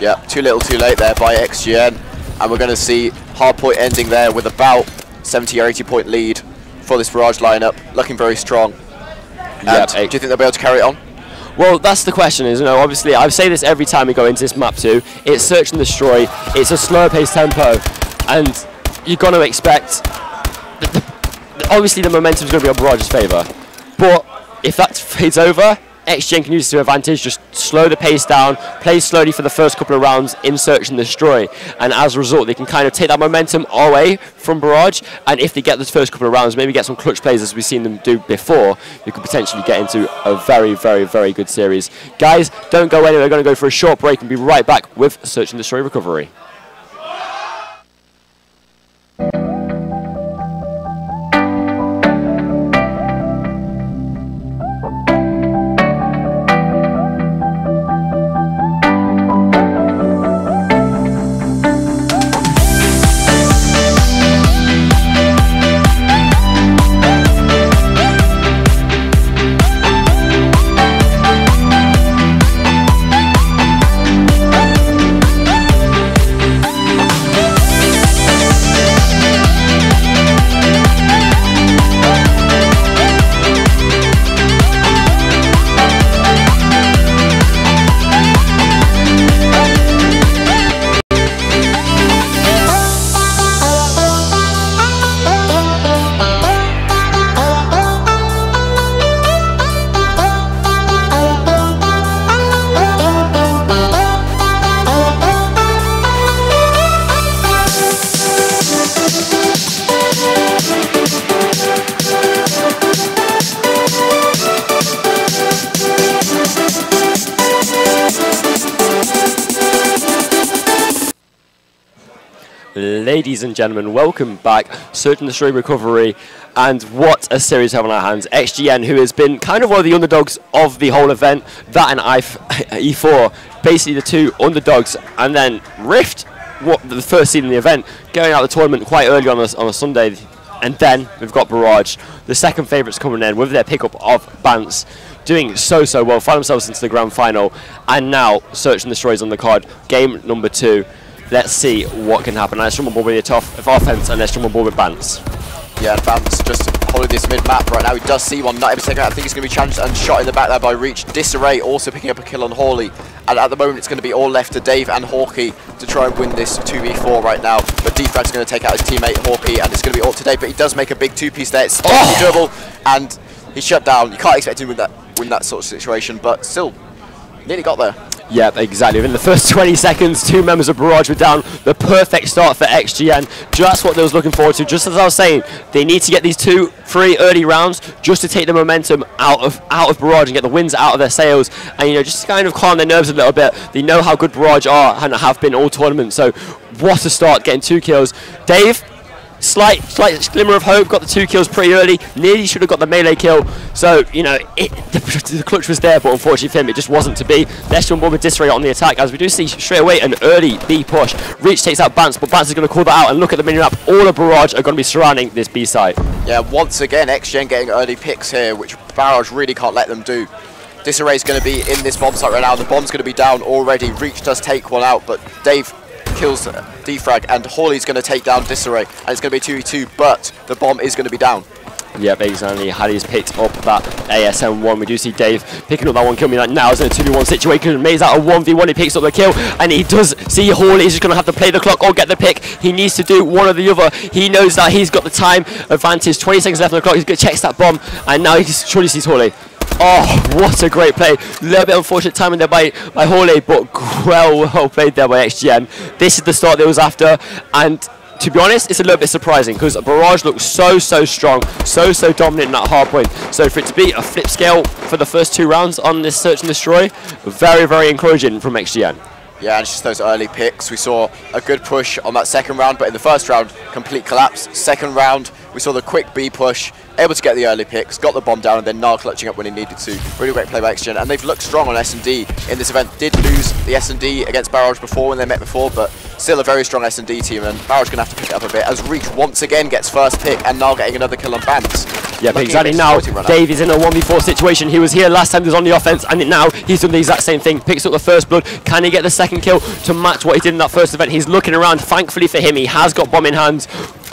Yeah, too little too late there by XGN. And we're going to see Hardpoint ending there with about 70 or 80 point lead for this Barrage lineup. Looking very strong. And do you think they'll be able to carry it on? Well, that's the question, is, you know, obviously, I say this every time we go into this map too. It's search and destroy. It's a slower paced tempo. And you're going to expect, obviously the momentum's going to be on Barrage's favour. But if that fades over, XGN can use it to advantage, just slow the pace down, play slowly for the first couple of rounds in search and destroy, and as a result they can kind of take that momentum away from Barrage, and if they get those first couple of rounds, maybe get some clutch plays as we've seen them do before, you could potentially get into a very, very, very good series. Guys, don't go anywhere, we're going to go for a short break and be right back with Search and Destroy Recovery. Ladies and gentlemen, welcome back. Search and Destroy Recovery, and what a series we have on our hands. XGN, who has been kind of one of the underdogs of the whole event, that and E4, basically the 2 underdogs, and then Rift, the first seed in the event, going out of the tournament quite early on a Sunday, and then we've got Barrage, the second favourites coming in with their pickup of Bance, doing so well, find themselves into the grand final, and now Search and Destroy is on the card, game number 2. Let's see what can happen. Let's run ball with the tough offense, and let's run ball with Bance. Yeah, and Bance just holding this mid-map right now. He does see one, not able to take it out. I think he's going to be challenged and shot in the back there by Reach. Disarray also picking up a kill on Hawley. And at the moment, it's going to be all left to Dave and Hawkeye to try and win this 2v4 right now. But Defrag's going to take out his teammate Hawkeye, and it's going to be all to Dave. But he does make a big 2-piece there. It's double, and he's shut down. You can't expect him to win that sort of situation, but still, nearly got there. Yep, exactly. Within the first 20 seconds, 2 members of Barrage were down. The perfect start for XGN. Just what they was looking forward to. Just as I was saying, they need to get these 2-3 early rounds just to take the momentum out of Barrage and get the wins out of their sails, and, you know, just kind of calm their nerves a little bit. They know how good Barrage are and have been all tournament. So what a start, getting 2 kills. Dave, slight glimmer of hope, got the 2 kills pretty early, nearly should have got the melee kill, so, you know, the clutch was there, but unfortunately for him it just wasn't to be. Let's jump on with Disarray on the attack, as we do see straight away an early B push. Reach takes out Bance, but Bance is going to call that out, and look at the mini-map, all of Barrage are going to be surrounding this B site. Yeah, once again XGN getting early picks here, which Barrage really can't let them do. Disarray is going to be in this bomb site right now, the bomb's going to be down already. Reach does take one out, but Dave kills Defrag, and Hawley's going to take down Disarray, and it's going to be 2v2, but the bomb is going to be down. Yep, exactly. Halley's picked up that ASM1. We do see Dave picking up that one kill. Me like now is in a 2v1 situation. Mays out a 1v1. He picks up the kill, and he does see Hawley is just going to have to play the clock or get the pick. He needs to do one or the other. He knows that he's got the time advantage. 20 seconds left on the clock. He's going to check that bomb, and now he surely sees Hawley. Oh, what a great play. A little bit unfortunate timing there by Hawley, but well played there by XGN. This is the start they was after, and to be honest, it's a little bit surprising because Barrage looks so strong, so dominant in that hard point. So for it to be a flip scale for the first 2 rounds on this Search and Destroy, very encouraging from XGN. Yeah, and it's just those early picks. We saw a good push on that second round, but in the first round, complete collapse. Second round, we saw the quick B push, able to get the early picks, got the bomb down, and then Nar clutching up when he needed to. Really great play by XGen, and they've looked strong on S&D in this event. Did lose the S&D against Barrage before when they met before, but still a very strong S&D team, and Barrage going to have to pick it up a bit as Reach once again gets first pick, and Nar getting another kill on Bans. Yeah, but exactly now, Dave is in a 1v4 situation. He was here last time he was on the offense, and now he's done the exact same thing. Picks up the first blood. Can he get the second kill to match what he did in that first event? He's looking around. Thankfully for him, he has got bomb in hand.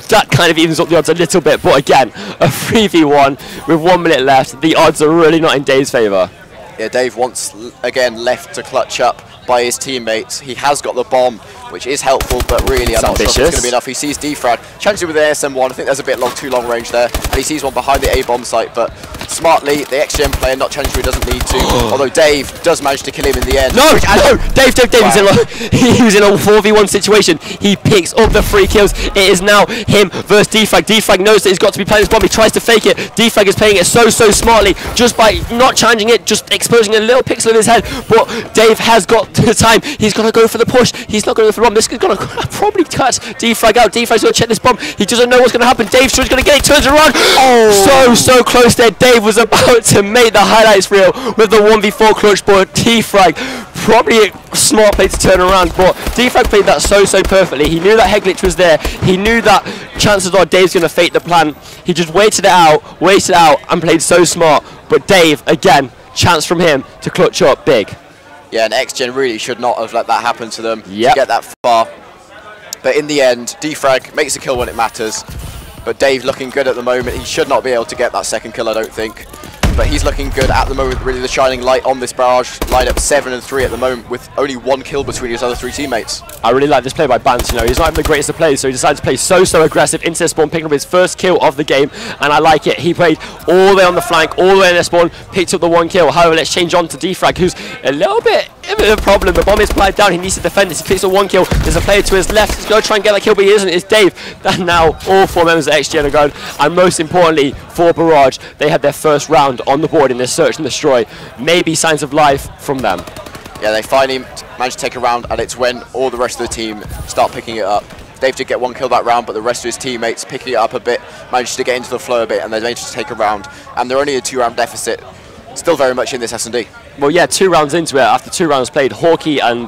That kind of evens up the odds a little bit, but again, a 3v1 with 1 minute left. The odds are really not in Dave's favour. Yeah, Dave once again left to clutch up by his teammates. He has got the bomb, which is helpful, but really I'm not sure if it's going to be enough. He sees defrag, chances with the ASM1. I think there's a bit too long range there, and he sees one behind the A bomb site, but smartly, the XGen player not challenging who he doesn't need to, although Dave does manage to kill him in the end. No, Dave wow. He was in a 4v1 situation. He picks up the 3 kills. It is now him versus defrag. Defrag knows that he's got to be playing this bomb. He tries to fake it. Defrag is playing it so smartly, just by not challenging it, just exposing a little pixel of his head, but Dave has got the time. He's going to go for the push. He's not going to go for the bomb. This is going to probably cut defrag out. Defrag's going to check this bomb. He doesn't know what's going to happen. Dave's going to get it, turns around. Oh, so close there. Dave was about to make the highlights reel with the 1v4 clutch, but defrag, probably a smart play to turn around, but defrag played that so perfectly. He knew that head glitch was there. He knew that chances are Dave's going to fake the plan. He just waited it out, and played so smart. But Dave, again, chance from him to clutch up big. Yeah, and XGen really should not have let that happen to them to get that far. But in the end, defrag makes a kill when it matters. But Dave looking good at the moment. He should not be able to get that second kill, I don't think. But he's looking good at the moment, really the shining light on this Barrage lineup, 7 and 3 at the moment, with only 1 kill between his other 3 teammates. I really like this play by Bance. You know, he's not even the greatest of players, so he decided to play so aggressive into their spawn, picking up his first kill of the game, and I like it. He played all the way on the flank, all the way in their spawn, picked up the 1 kill. However, let's change on to defrag, who's a little bit of a problem. The bomb is applied down, he needs to defend this. He picks up 1 kill. There's a player to his left. He's going to try and get that kill, but he isn't. It's Dave. And now all 4 members of XGen are going, and most importantly for Barrage, they had their first round on the board in this search and destroy. Maybe signs of life from them. Yeah, they finally managed to take a round, and it's when all the rest of the team start picking it up. Dave did get 1 kill that round, but the rest of his teammates picking it up a bit, managed to get into the flow a bit, and they managed to take a round. And they're only a 2-round deficit, still very much in this S&D. Well, yeah, 2 rounds into it, after 2 rounds played, Hawkeye and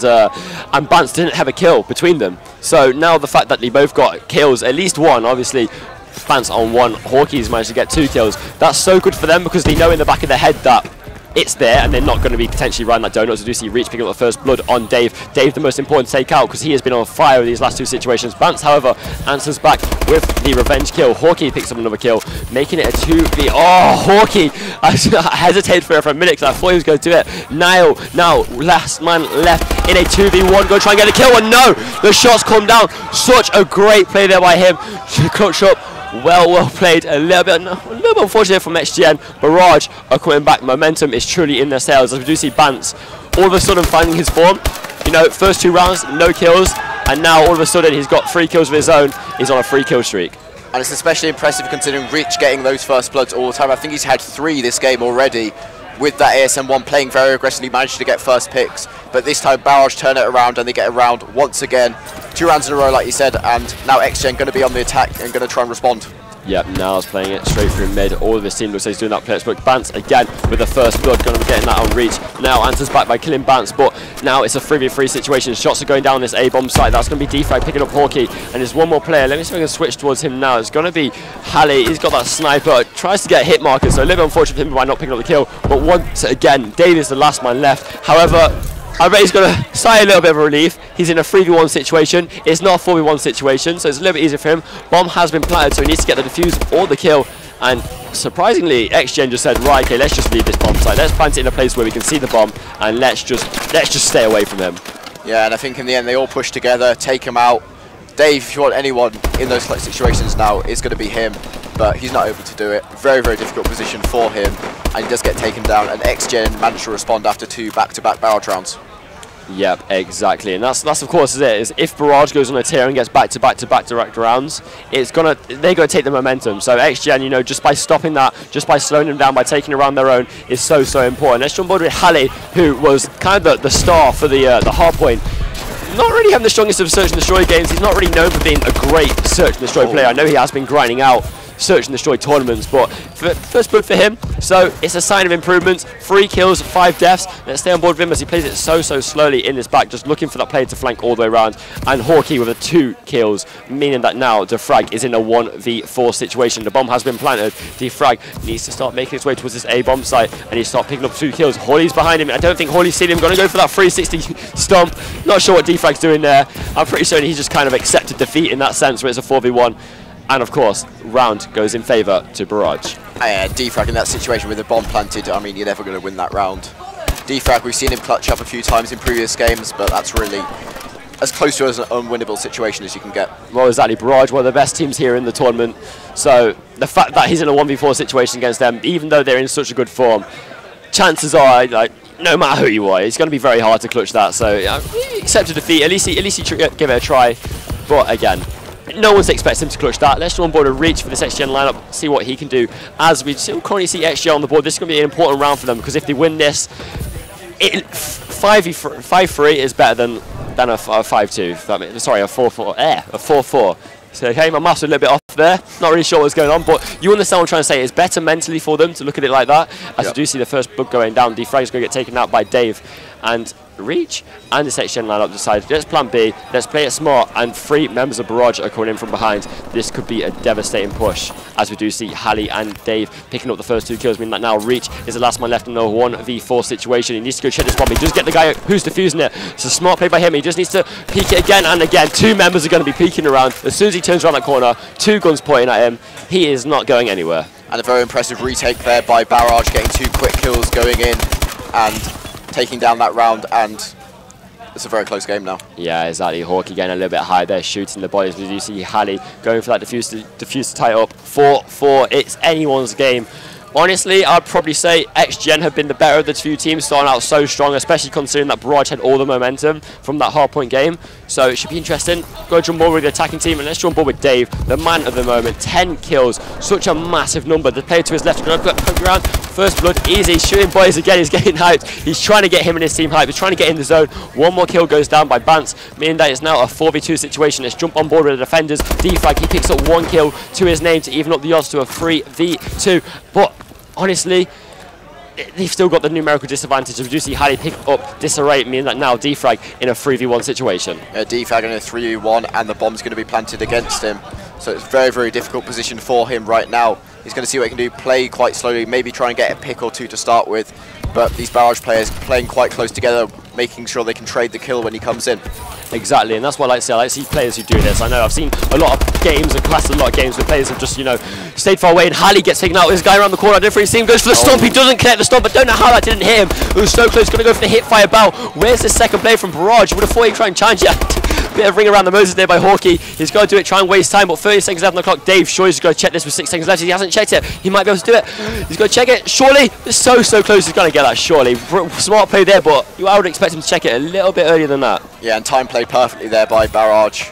Bance didn't have a kill between them. So now the fact that they both got kills, at least 1, obviously, Bance on 1, Hawkeye's managed to get 2 kills. That's so good for them because they know in the back of their head that it's there and they're not going to be potentially riding that donut. So do see Reach picking up the first blood on Dave. Dave the most important to take out because he has been on fire with these last 2 situations. Bance, however, answers back with the revenge kill. Hawkeye picks up another kill, making it a 2v. Oh, Hawkeye! I hesitated for a minute because I thought he was going to do it. Niall, now last man left in a 2v1. Going to try and get a kill, and no! The shots come down. Such a great play there by him. Clutch up. Well played. A little bit unfortunate from XGen. Barrage are coming back. Momentum is truly in their sails as we do see Bance all of a sudden finding his form. You know, first 2 rounds, no kills, and now all of a sudden he's got 3 kills of his own. He's on a 3 kill streak. And it's especially impressive considering Rich getting those first bloods all the time. I think he's had 3 this game already. With that ASM1 playing very aggressively, managed to get first picks. But this time Barrage turn it around and they get around once again. 2 rounds in a row, like you said, and now XGen going to be on the attack and going to try and respond. Yep, Niall's playing it straight through mid. All of his team looks like he's doing that play. But Bance again with the first blood, going to be getting that on Reach. Now answers back by killing Bance, but now it's a 3v3 situation. Shots are going down this A-bomb site. That's going to be defrag picking up Hawkeye, and there's 1 more player. Let me see if I can switch towards him now. It's going to be Halle. He's got that sniper. Tries to get hit markers, so a little bit unfortunate for him by not picking up the kill. But once again, Dave is the last man left. However, I bet he's going to sigh a little bit of relief. He's in a 3v1 situation. It's not a 4v1 situation, so it's a little bit easier for him. Bomb has been planted, so he needs to get the defuse or the kill. And surprisingly, XGen just said, right, okay, let's just leave this bomb site. Let's plant it in a place where we can see the bomb, and let's just stay away from him. Yeah, and I think in the end they all push together, take him out. Dave, if you want anyone in those situations now, it's going to be him. But he's not able to do it. Very difficult position for him, and he does get taken down. And XGen managed to respond after 2 back-to-back Barrage rounds. Yep, exactly, and that's of course is it. Is if Barrage goes on a tear and gets back-to-back direct rounds, they're gonna take the momentum. So XGen, you know, just by stopping that, just by slowing them down, by taking around their own, is so important. Let's jump on with Halle, who was kind of the star for the hard point. not really having the strongest of search and destroy games. He's not really known for being a great search and destroy player. I know he has been grinding out search and destroy tournaments, but first blood for him, so it's a sign of improvement. 3 kills, 5 deaths. Let's stay on board with him as he plays it so slowly in this back, just looking for that player to flank all the way around. And Hawkeye with 2 kills, meaning that now Defrag is in a 1v4 situation. The bomb has been planted. Defrag needs to start making his way towards this A bomb site, and he starts picking up 2 kills. Hawley's behind him. I don't think Hawley's seen him. Going to go for that 360 stomp. Not sure what Defrag's doing there. I'm pretty certain he's just kind of accepted defeat in that sense, where it's a 4v1. And of course, round goes in favour to Barrage. Defrag in that situation with the bomb planted, I mean, you're never going to win that round. Defrag, we've seen him clutch up a few times in previous games, but that's really as close to as an unwinnable situation as you can get. Well, exactly. Barrage, one of the best teams here in the tournament. So the fact that he's in a 1v4 situation against them, even though they're in such a good form, chances are, like, no matter who you are, it's going to be very hard to clutch that. So accept a defeat. At least he give it a try. But again, no one's expecting him to clutch that. Let's go on board and reach for this XGen lineup, see what he can do. As we still currently see XGen on the board, this is going to be an important round for them, because if they win this, 5-3 is better than a 5-2. Sorry, a 4-4. A 4-4. So, okay, my maths are a little bit off there. Not really sure what's going on, but you understand what I'm trying to say. It's better mentally for them to look at it like that. As you do see the first bug going down, Defrag is going to get taken out by Dave. And Reach and the section lineup decided, let's plan B, let's play it smart, and 3 members of Barrage are coming in from behind. This could be a devastating push, as we do see Halley and Dave picking up the first 2 kills, meaning that now Reach is the last man left in a 1v4 situation. He needs to go check this bomb. He does get the guy who's defusing it. It's a smart play by him. He just needs to peek it again and again. 2 members are going to be peeking around. As soon as he turns around that corner, 2 guns pointing at him. He is not going anywhere. And a very impressive retake there by Barrage, getting 2 quick kills going in and taking down that round, and it's a very close game now. Yeah, exactly. Hawkeye getting a little bit high there, shooting the bodies. We do see Halley going for that defuse to tie up. 4-4. It's anyone's game. Honestly, I'd probably say XGen have been the better of the 2 teams, starting out so strong, especially considering that Barrage had all the momentum from that hardpoint game. So it should be interesting. Go jump board with the attacking team, and let's jump board with Dave, the man of the moment. 10 kills, such a massive number. The player to his left, going to put around. First blood, easy. Shooting boys again. He's getting hyped. He's trying to get him and his team hyped. He's trying to get in the zone. 1 more kill goes down by Bance, meaning that it's now a 4v2 situation. Let's jump on board with the defenders. Defrag, he picks up 1 kill to his name to even up the odds to a 3v2. But honestly, they've still got the numerical disadvantage. We do see Halley pick up Disarray, meaning that now Defrag in a 3v1 situation. Defrag in a 3v1, and the bomb's going to be planted against him. So it's a very, very difficult position for him right now. He's going to see what he can do, play quite slowly, maybe try and get a pick or 2 to start with. But these Barrage players playing quite close together, making sure they can trade the kill when he comes in. Exactly, and that's what I like to say. I like to see players who do this. I know I've seen a lot of games and classed a lot of games where players have just, you know, stayed far away, and Halley gets taken out. This guy around the corner, I don't really see him, goes for the stomp. He doesn't connect the stomp, but don't know how that didn't hit him. It was so close, going to go for the hip fire bow. Where's the second play from Barrage? Would have thought he'd try and challenge it. Bit of ring around the Moses there by Hawkeye. He's got to do it, try and waste time, but 30 seconds left on the clock. Dave surely he's got to check this with 6 seconds left. He hasn't checked it. He might be able to do it. He's got to check it. Surely, it's so close. He's going to get that, surely. Smart play there, but I would expect him to check it a little bit earlier than that. Yeah, and time played perfectly there by Barrage.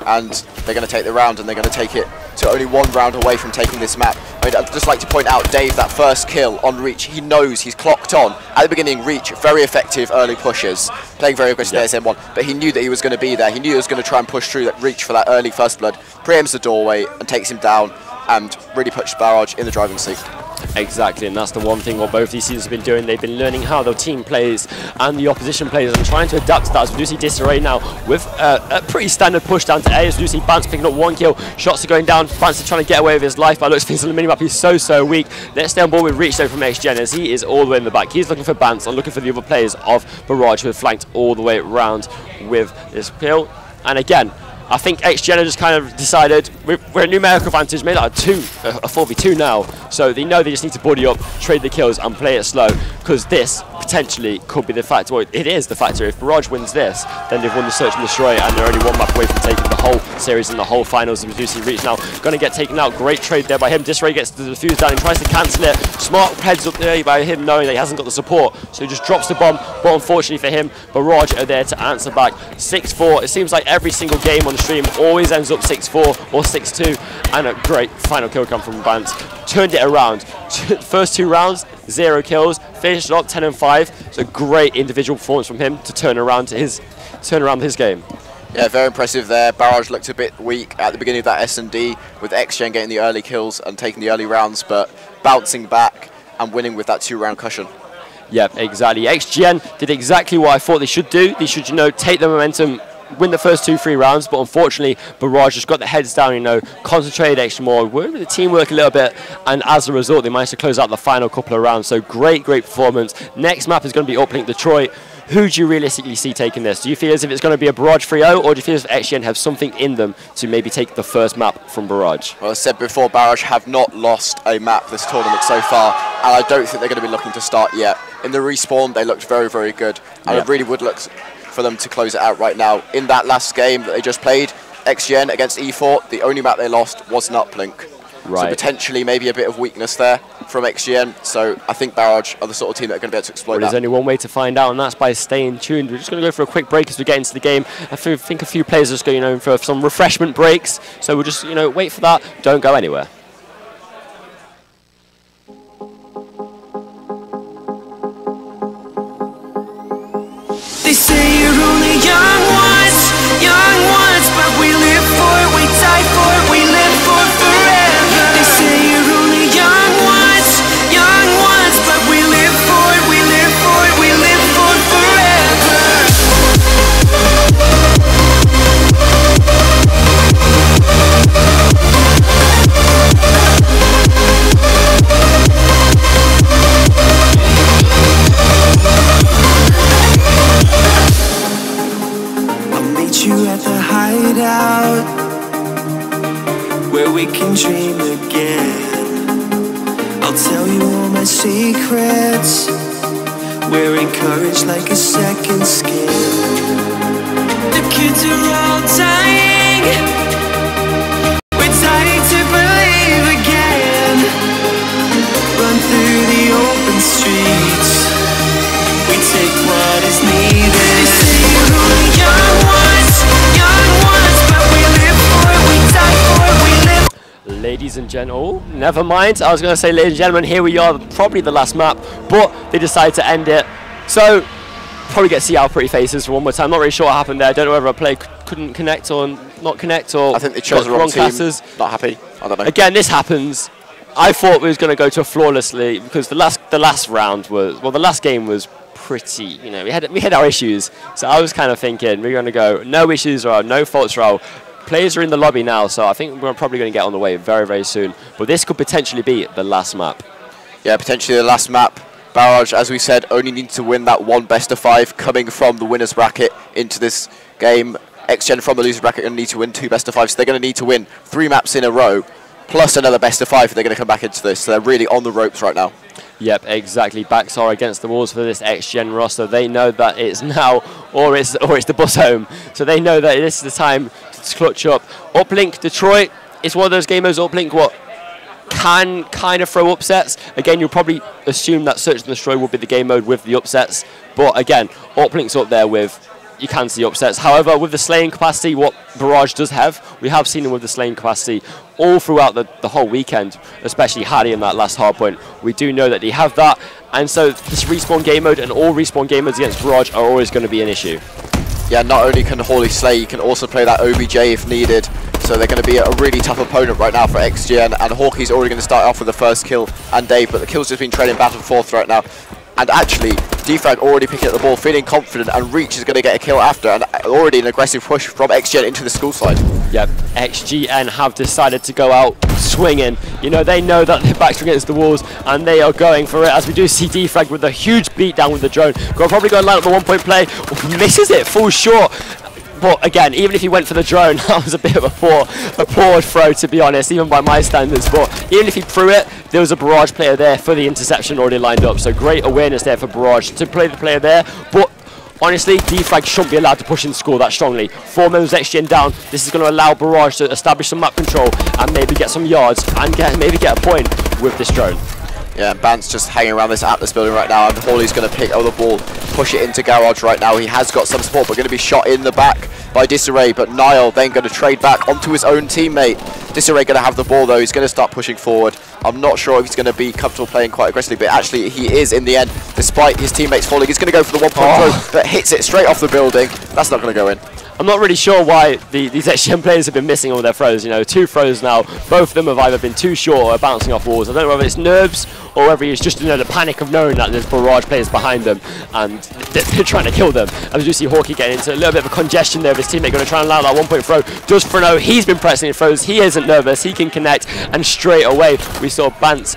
And they're going to take the round, and they're going to take it to only 1 round away from taking this map. I mean, I'd just like to point out, Dave, that first kill on Reach, he knows he's clocked on. At the beginning, Reach, very effective early pushes, playing very aggressive SM1, but he knew that he was going to be there. He knew he was going to try and push through that Reach for that early first blood, preempts the doorway and takes him down, and really puts Barrage in the driving seat. Exactly, and that's the one thing what both these teams have been doing. They've been learning how the team plays and the opposition plays and trying to adapt to that. As we do see Disarray now with a pretty standard push down to A. As we do see Bance picking up 1 kill. Shots are going down. Bance is trying to get away with his life. By looks of things on the minimap, he's so weak. Let's stay on board with Reach though from XGen, as he is all the way in the back. He's looking for Bance and looking for the other players of Barrage who have flanked all the way around with this kill. And again, I think XGen just kind of decided we're a numerical advantage, made like a 4v2 now. So they know they just need to body up, trade the kills and play it slow, because this potentially could be the factor. Well, it is the factor. If Barrage wins this, then they've won the search and destroy, and they're only 1 map away from taking the whole series and the whole finals. And we do see Reach now going to get taken out. Great trade there by him. Disarray gets the defuse down and tries to cancel it. Smart heads up there by him, knowing that he hasn't got the support, so he just drops the bomb. But unfortunately for him, Barrage are there to answer back. 6-4. It seems like every single game on the stream always ends up 6-4 or 6-2, and a great final kill come from Bance. turned it around. First 2 rounds, 0 kills, finished it up 10 and 5. It's a great individual performance from him to turn around his game. Yeah, very impressive there. Barrage looked a bit weak at the beginning of that S&D with XGen getting the early kills and taking the early rounds, but bouncing back and winning with that 2-round cushion. Yep, exactly. XGN did exactly what I thought they should do. They should, take the momentum, win the first 2-3 rounds, but unfortunately Barrage just got their heads down, concentrated extra more, worked with the teamwork a little bit, and as a result they managed to close out the final couple of rounds. So great performance. Next map is going to be Uplink Detroit. Who do you realistically see taking this? Do you feel as if it's going to be a Barrage 3-0, or do you feel as if XGN have something in them to maybe take the first map from Barrage? Well, as I said before, Barrage have not lost a map this tournament so far, and I don't think they're going to be looking to start yet. In the respawn, they looked very, very good, and it really would look for them to close it out right now. In that last game that they just played, XGN against E4, the only map they lost was an Uplink. Right. So potentially maybe a bit of weakness there from XGN. So I think Barrage are the sort of team that are going to be able to exploit that. There's only one way to find out, and that's by staying tuned. We're just going to go for a quick break as we get into the game. I think a few players are just going for some refreshment breaks. So we'll just wait for that. Don't go anywhere. They say you're only young ones, but we live for it, we die for it, we live for forever. They say you're only young ones, but we live for it, we live for it, we live for forever. You at the hideout, where we can dream again. I'll tell you all my secrets. We're encouraged like a second skin. The kids are all dying. We're dying to believe again. Run through the open streets. We take what is needed. They say you're only young ones, but we live for it, we die for it, we live. Ladies and gentlemen, never mind. I was going to say, ladies and gentlemen, here we are, probably the last map, but they decided to end it. So, probably get to see our pretty faces for one more time. Not really sure what happened there. I don't know whether a player couldn't connect or not connect, or I think they chose the wrong team. Classes. Not happy. I don't know. Again, this happens. I thought we was going to go to a flawlessly, because the last round was, well, the last game was pretty, we had our issues. So I was kind of thinking we're going to go no issues or no faults roll. Players are in the lobby now, so I think we're probably going to get on the way very, very soon. But this could potentially be the last map. Yeah, potentially the last map. Barrage, as we said, only need to win that one best of 5 coming from the winners bracket into this game. XGen from the losers bracket are going to need to win 2 best of 5s. So they're going to need to win 3 maps in a row, plus another best of 5 if they're going to come back into this. So they're really on the ropes right now. Yep, exactly. Backs are against the walls for this XGen roster. They know that it's now or it's the bus home. So they know that this is the time to clutch up. Uplink Detroit is one of those gamers. Uplink can kind of throw upsets. Again, you'll probably assume that Search and Destroy will be the game mode with the upsets. But again, Uplink's up there with, you can see upsets. However, with the slaying capacity, what Barrage does have, we have seen him with the slaying capacity all throughout the whole weekend, especially Hardy in that last hard point. We do know that they have that, and so this respawn game mode and all respawn game modes against Barrage are always going to be an issue. Yeah, not only can Hawley slay, he can also play that OBJ if needed. So they're going to be a really tough opponent right now for XGN, and Hawkey's already going to start off with the first kill and Dave, but the kill's just been trailing back and forth right now. And actually, Defrag already picking up the ball, feeling confident, and Reach is going to get a kill after, and already an aggressive push from XGN into the school side. Yep, XGN have decided to go out swinging. They know that their backs are against the walls, and they are going for it, as we do see Defrag with a huge beatdown with the drone. Probably going to line up the 1-point play, misses it, falls short. But again, even if he went for the drone, that was a bit of a poor throw, to be honest, even by my standards. But even if he threw it, there was a Barrage player there for the interception already lined up. So great awareness there for Barrage to play the player there. But honestly, Defrag shouldn't be allowed to push and score that strongly. 4 members XGN down. This is going to allow Barrage to establish some map control and maybe get some yards and maybe get a point with this drone. Yeah, Bance just hanging around this Atlas building right now, and Hawley's going to pick up the ball, push it into Garage right now. He has got some support, but going to be shot in the back by Disarray, but Niall then going to trade back onto his own teammate. Disarray going to have the ball though, he's going to start pushing forward. I'm not sure if he's going to be comfortable playing quite aggressively, but actually he is in the end, despite his teammates falling. He's going to go for the 1-point throw that hits it straight off the building. That's not going to go in. I'm not really sure why these XGN players have been missing all their throws. You know, 2 throws now. Both of them have either been too short or bouncing off walls. I don't know whether it's nerves or whether it's just, you know, the panic of knowing that there's Barrage players behind them and they're trying to kill them. As you see Hawkeye getting into a little bit of a congestion there of his teammate going to try and allow that 1-point throw. Does Freno. He's been pressing the throws. He isn't nervous. He can connect. And straight away we saw Bance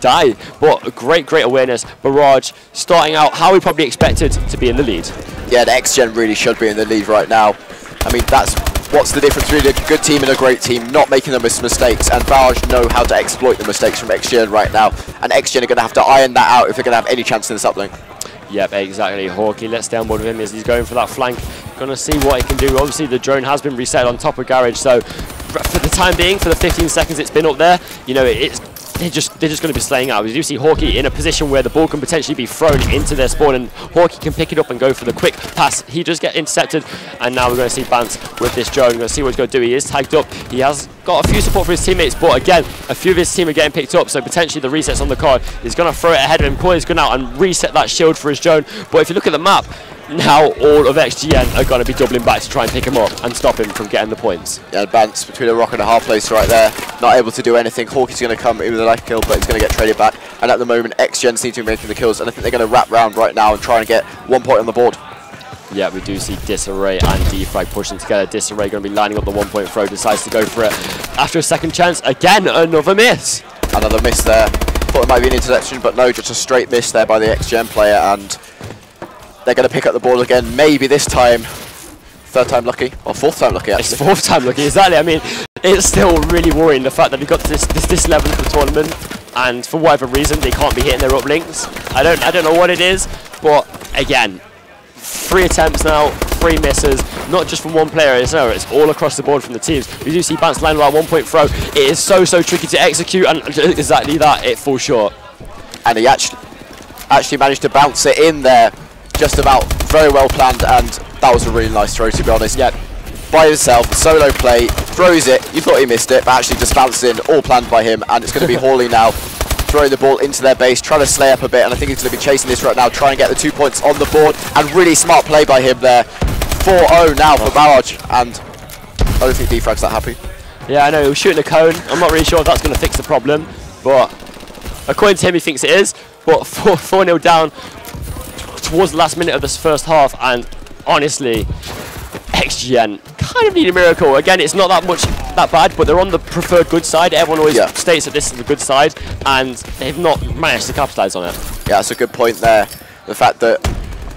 die. But great awareness. Barrage starting out how we probably expected to be in the lead. Yeah, the XGen really should be in the lead right now. I mean, that's what's the difference between a good team and a great team, not making the mistakes, and Barrage know how to exploit the mistakes from XGen right now, and XGen are going to have to iron that out if they're going to have any chance in this uplink. Yep, exactly. Hawkeye let's stay on board with him as he's going for that flank. Going to see what he can do. Obviously, the drone has been reset on top of Garage, so for the time being, for the 15 seconds it's been up there, you know, they're just going to be slaying out. As you see Hawkeye in a position where the ball can potentially be thrown into their spawn, and Hawkeye can pick it up and go for the quick pass. He just get intercepted, and now we're going to see Bance with this drone. We're going to see what he's going to do. He is tagged up. He has got a few support for his teammates, but again, a few of his team are getting picked up, so potentially the resets on the card. He's going to throw it ahead of him. Corey's going out and reset that shield for his drone. But if you look at the map, now all of XGN are going to be doubling back to try and pick him up and stop him from getting the points. Yeah, Bance between a rock and a hard place right there, not able to do anything. Hawkey's going to come in with a light kill, but he's going to get traded back. And at the moment, XGen seem to be making the kills, and I think they're going to wrap round right now and try and get 1 point on the board. Yeah, we do see Disarray and Defrag pushing together. Disarray going to be lining up the 1-point throw, decides to go for it. After a second chance, again, another miss. Another miss there. Thought it might be an interception, but no, just a straight miss there by the XGen player, and they're going to pick up the ball again, maybe this time 3rd time lucky, or 4th time lucky actually. It's 4th time lucky, exactly. I mean, it's still really worrying the fact that we got to this level of the tournament, and for whatever reason they can't be hitting their uplinks. I don't know what it is, but again, 3 attempts now, 3 misses, not just from one player, it's all across the board from the teams. We do see Bance landing that 1-point throw. It is so tricky to execute, and exactly that, it falls short. And he actually managed to bounce it in there, just about, very well planned, and that was a really nice throw, to be honest. Yep. By himself, solo play, throws it, you thought he missed it, but actually just bounced in, all planned by him, and it's going to be Hawley now, throwing the ball into their base, trying to slay up a bit, and I think he's going to be chasing this right now, trying to get the 2 points on the board, and really smart play by him there. 4-0 now for Barrage, and I don't think Defrag's that happy. Yeah, I know, he was shooting a cone. I'm not really sure if that's going to fix the problem, but according to him, he thinks it is. But 4-0 down towards the last minute of this first half, and honestly, XGN kind of need a miracle. Again, it's not that bad, but they're on the preferred good side. Everyone always states that this is the good side, and they've not managed to capitalise on it. Yeah, that's a good point there. The fact that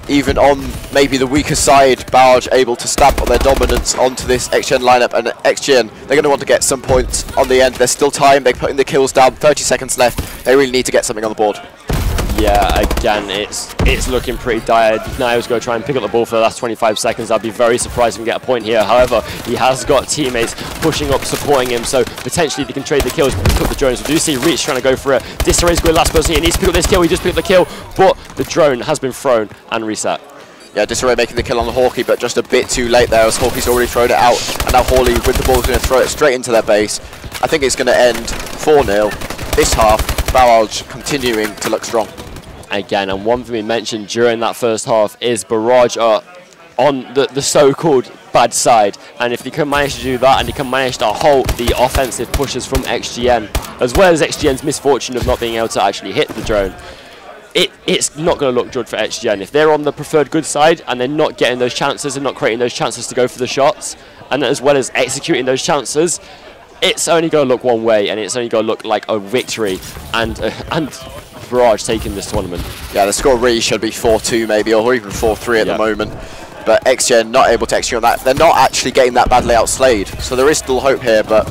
even on maybe the weaker side, Barrage able to stamp on their dominance onto this XGen lineup, and XGN, they're going to want to get some points on the end. There's still time, they're putting the kills down, 30 seconds left. They really need to get something on the board. Yeah, again, it's looking pretty dire. Niall's going to try and pick up the ball for the last 25 seconds. I'd be very surprised if we get a point here. However, he has got teammates pushing up, supporting him, so potentially they can trade the kills, pick up the drones. We do see Reach trying to go for it. Disarray's going last person. He needs to pick up this kill. He just picked up the kill, but the drone has been thrown and reset. Yeah, Disarray making the kill on the Hawkeye, but just a bit too late there, as Hawkey's already thrown it out, and now Hawley with the ball is going to throw it straight into their base. I think it's going to end 4-0 this half. Barrage continuing to look strong. Again, and one thing we mentioned during that first half is Barrage are on the so-called bad side, and if they can manage to do that and they can manage to halt the offensive pushes from XGN, as well as XGN's misfortune of not being able to actually hit the drone, it's not going to look good for XGN. If they're on the preferred good side and they're not getting those chances and not creating those chances to go for the shots, and as well as executing those chances, it's only going to look one way, and it's only going to look like a victory and Barrage taking this tournament. Yeah, the score really should be 4-2 maybe, or even 4-3 at the moment. But XGen not able to execute on that. They're not actually getting that badly outslayed, so there is still hope here, but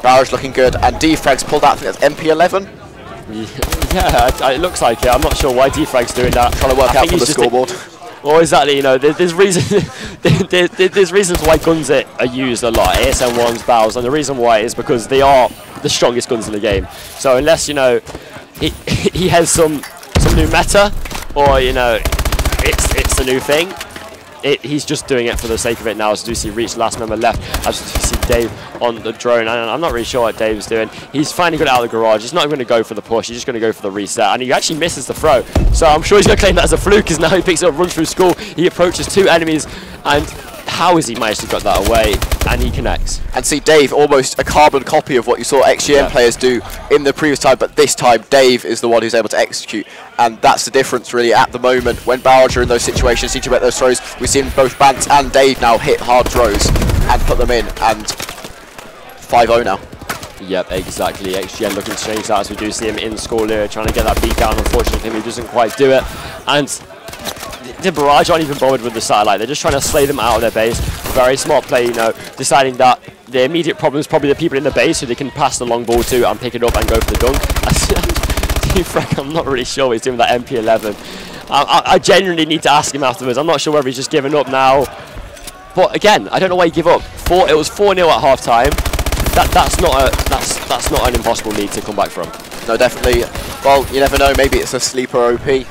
Barrage looking good, and Defrag's pulled out, I think that's MP11? Yeah, it looks like it. I'm not sure why Defrag's doing that. Trying to work out from the scoreboard. Well, exactly, you know, there's reasons there's reasons why guns are used a lot, ASM1s, BALs, and the reason why is because they are the strongest guns in the game. So unless, you know, he has some new meta, or you know, it's a new thing. He's just doing it for the sake of it now. As you see, Reach last member left. As you see Dave on the drone, and I'm not really sure what Dave's doing. He's finally got out of the garage. He's not even going to go for the push. He's just going to go for the reset, and he actually misses the throw. So I'm sure he's going to claim that as a fluke, because now he picks it up, runs through school. He approaches 2 enemies, and how has he managed to get that away? And he connects. And see, Dave, almost a carbon copy of what you saw XGN players do in the previous time, but this time Dave is the one who's able to execute, and that's the difference really at the moment. When Barrage are in those situations, seem to make those throws, we've seen both Bant and Dave now hit hard throws and put them in, and 5-0 now. Yep, exactly. XGN looking to change that, as we do see him in school here, trying to get that beat down. Unfortunately, he doesn't quite do it. And the Barrage aren't even bothered with the satellite. They're just trying to slay them out of their base. Very smart play, you know, deciding that the immediate problem is probably the people in the base who they can pass the long ball to and pick it up and go for the dunk. I'm not really sure what he's doing with that MP11. I genuinely need to ask him afterwards. I'm not sure whether he's just given up now. But again, I don't know why he gave up. It was 4-0 at half time. That's not an impossible lead to come back from. No, definitely. Well, you never know. Maybe it's a sleeper OP.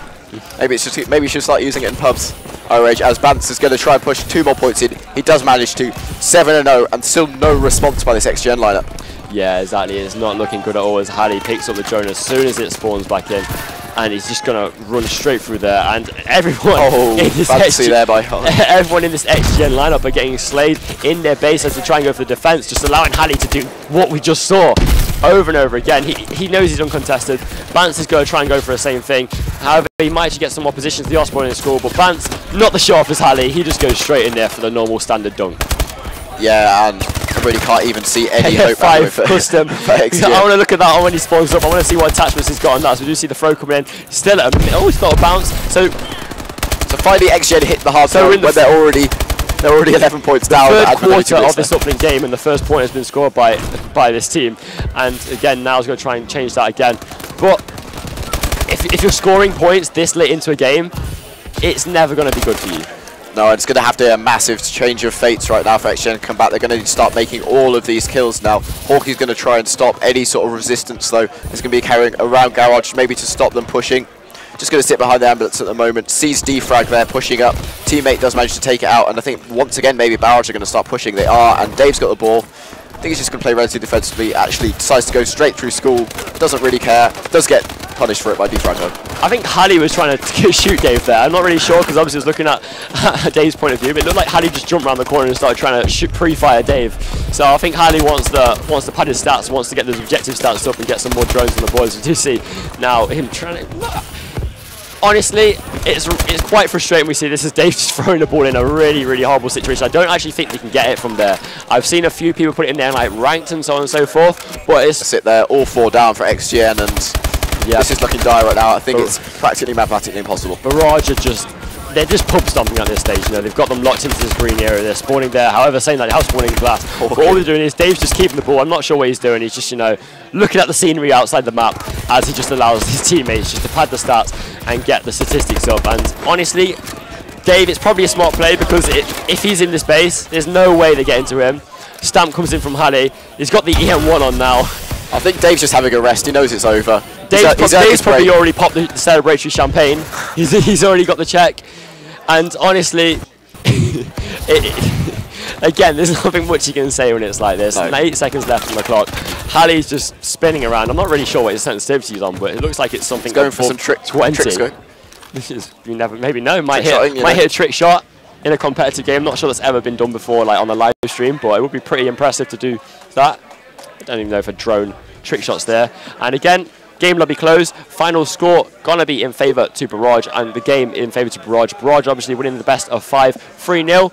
Maybe you should start using it in pubs. OH, as Bance is going to try and push 2 more points in. He does manage to 7-0, and still no response by this XGN lineup. Yeah, exactly. It's not looking good at all as Halley picks up the drone as soon as it spawns back in. And he's just going to run straight through there. And everyone in this everyone in this XGN lineup are getting slayed in their base as they try and go for the defense, just allowing Halley to do what we just saw over and over again. He knows he's uncontested. Bance is going to try and go for the same thing. However, he might actually get some opposition to the Osborne in school, but Bance, not the sharpest Halley. He just goes straight in there for the normal standard dunk. Yeah, and I really can't even see any hope. 5 custom. I want to look at that one when he spawns up. I want to see what attachments he's got on that. So we do see the throw coming in. Still at a minute. Oh, he's got a bounce. So finally XGN hit the hard throw when they're already 11 points down. Third quarter of this opening game, and the first point has been scored by this team. And again, now he's going to try and change that again. But if you're scoring points this late into a game, it's never going to be good for you. No, it's going to have to be a massive change of fates right now for XGN to come back. They're going to start making all of these kills now. Hawkey's going to try and stop any sort of resistance, though. He's going to be carrying around Garage, maybe to stop them pushing. Just going to sit behind the ambulance at the moment. Sees defrag there, pushing up. Teammate does manage to take it out, and I think once again maybe Barrage are going to start pushing. They are, and Dave's got the ball. I think he's just going to play relatively defensively. Actually decides to go straight through school. Doesn't really care. Does get punished for it by defrag though. I think Halley was trying to shoot Dave there. I'm not really sure, because obviously I was looking at Dave's point of view, but it looked like Halley just jumped around the corner and started trying to pre-fire Dave. So I think Halley wants to pad his stats, wants to get those objective stats up and get some more drones on the boards. We do see now him trying to... Honestly, it's quite frustrating. We see this as Dave just throwing the ball in a really, really horrible situation. I don't actually think they can get it from there. I've seen a few people put it in there like ranked and so on and so forth, but it's... Sit there, all 4 down for XGN, and this is looking dire right now. I think it's practically mathematically impossible. Barrage are they're just pub stomping at this stage. You know, they've got them locked into this green area. They're spawning there. However, saying that they have spawning glass. But all they're doing is Dave's just keeping the ball. I'm not sure what he's doing. He's just, you know, looking at the scenery outside the map as he just allows his teammates just to pad the stats and get the statistics up. And honestly, Dave, it's probably a smart play, because if he's in this base, there's no way they get into him. Stamp comes in from Halley. He's got the EM1 on now. I think Dave's just having a rest. He knows it's over. Dave's probably already popped the celebratory champagne. He's already got the check. And honestly, again, there's nothing much you can say when it's like this. No. 8 seconds left on the clock. Halley's just spinning around. I'm not really sure what his sensitivity is on, but it looks like it's something going for some trick 20. This is, you never, maybe no, might hit a trick shot in a competitive game. I'm not sure that's ever been done before, like on the live stream, but it would be pretty impressive to do that. I don't even know if a drone trick shot's there. And again, game lobby closed. Final score gonna be in favour to Barrage, and the game in favour to Barrage. Barrage obviously winning the best of 5, 3-0.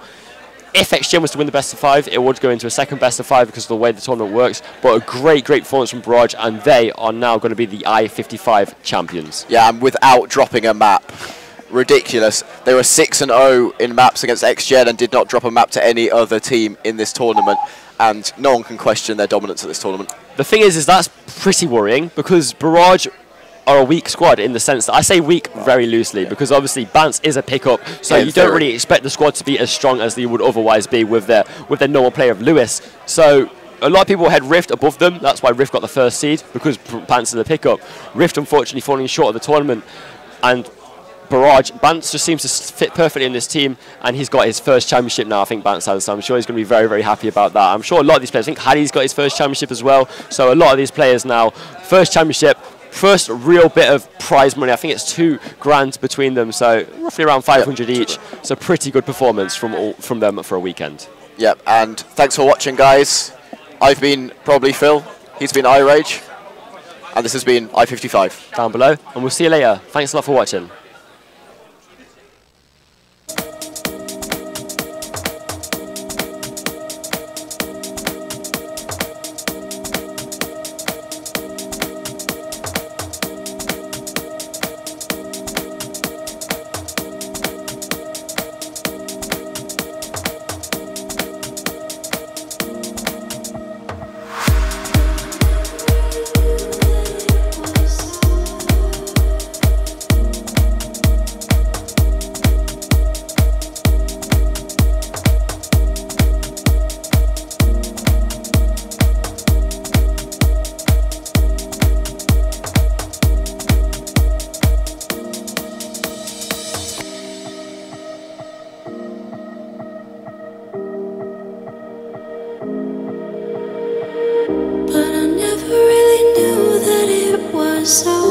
If XGN was to win the best of 5, it would go into a second best of 5 because of the way the tournament works. But a great performance from Barrage, and they are now going to be the I-55 champions. Yeah, and without dropping a map. Ridiculous. They were 6-0 in maps against XGN and did not drop a map to any other team in this tournament. And no one can question their dominance at this tournament. The thing is that's pretty worrying, because Barrage are a weak squad, in the sense that I say weak very loosely, because obviously Bance is a pickup, so you don't really expect the squad to be as strong as they would otherwise be with their normal player of Lewis. So a lot of people had Rift above them. That's why Rift got the first seed, because Bants in the pickup. Rift unfortunately falling short of the tournament, and Barrage, Bants just seems to fit perfectly in this team, and he's got his first championship now. I think Bants has, so I'm sure he's going to be very, very happy about that. I'm sure a lot of these players, I think Harry's got his first championship as well, so a lot of these players now, first championship, first real bit of prize money. I think it's 2 grand between them, so roughly around 500 each. So pretty good performance from them for a weekend. Yep, and thanks for watching, guys. I've been probably Phil, he's been iRage, and this has been I55. Down below, and we'll see you later. Thanks a lot for watching. But I never really knew that it was so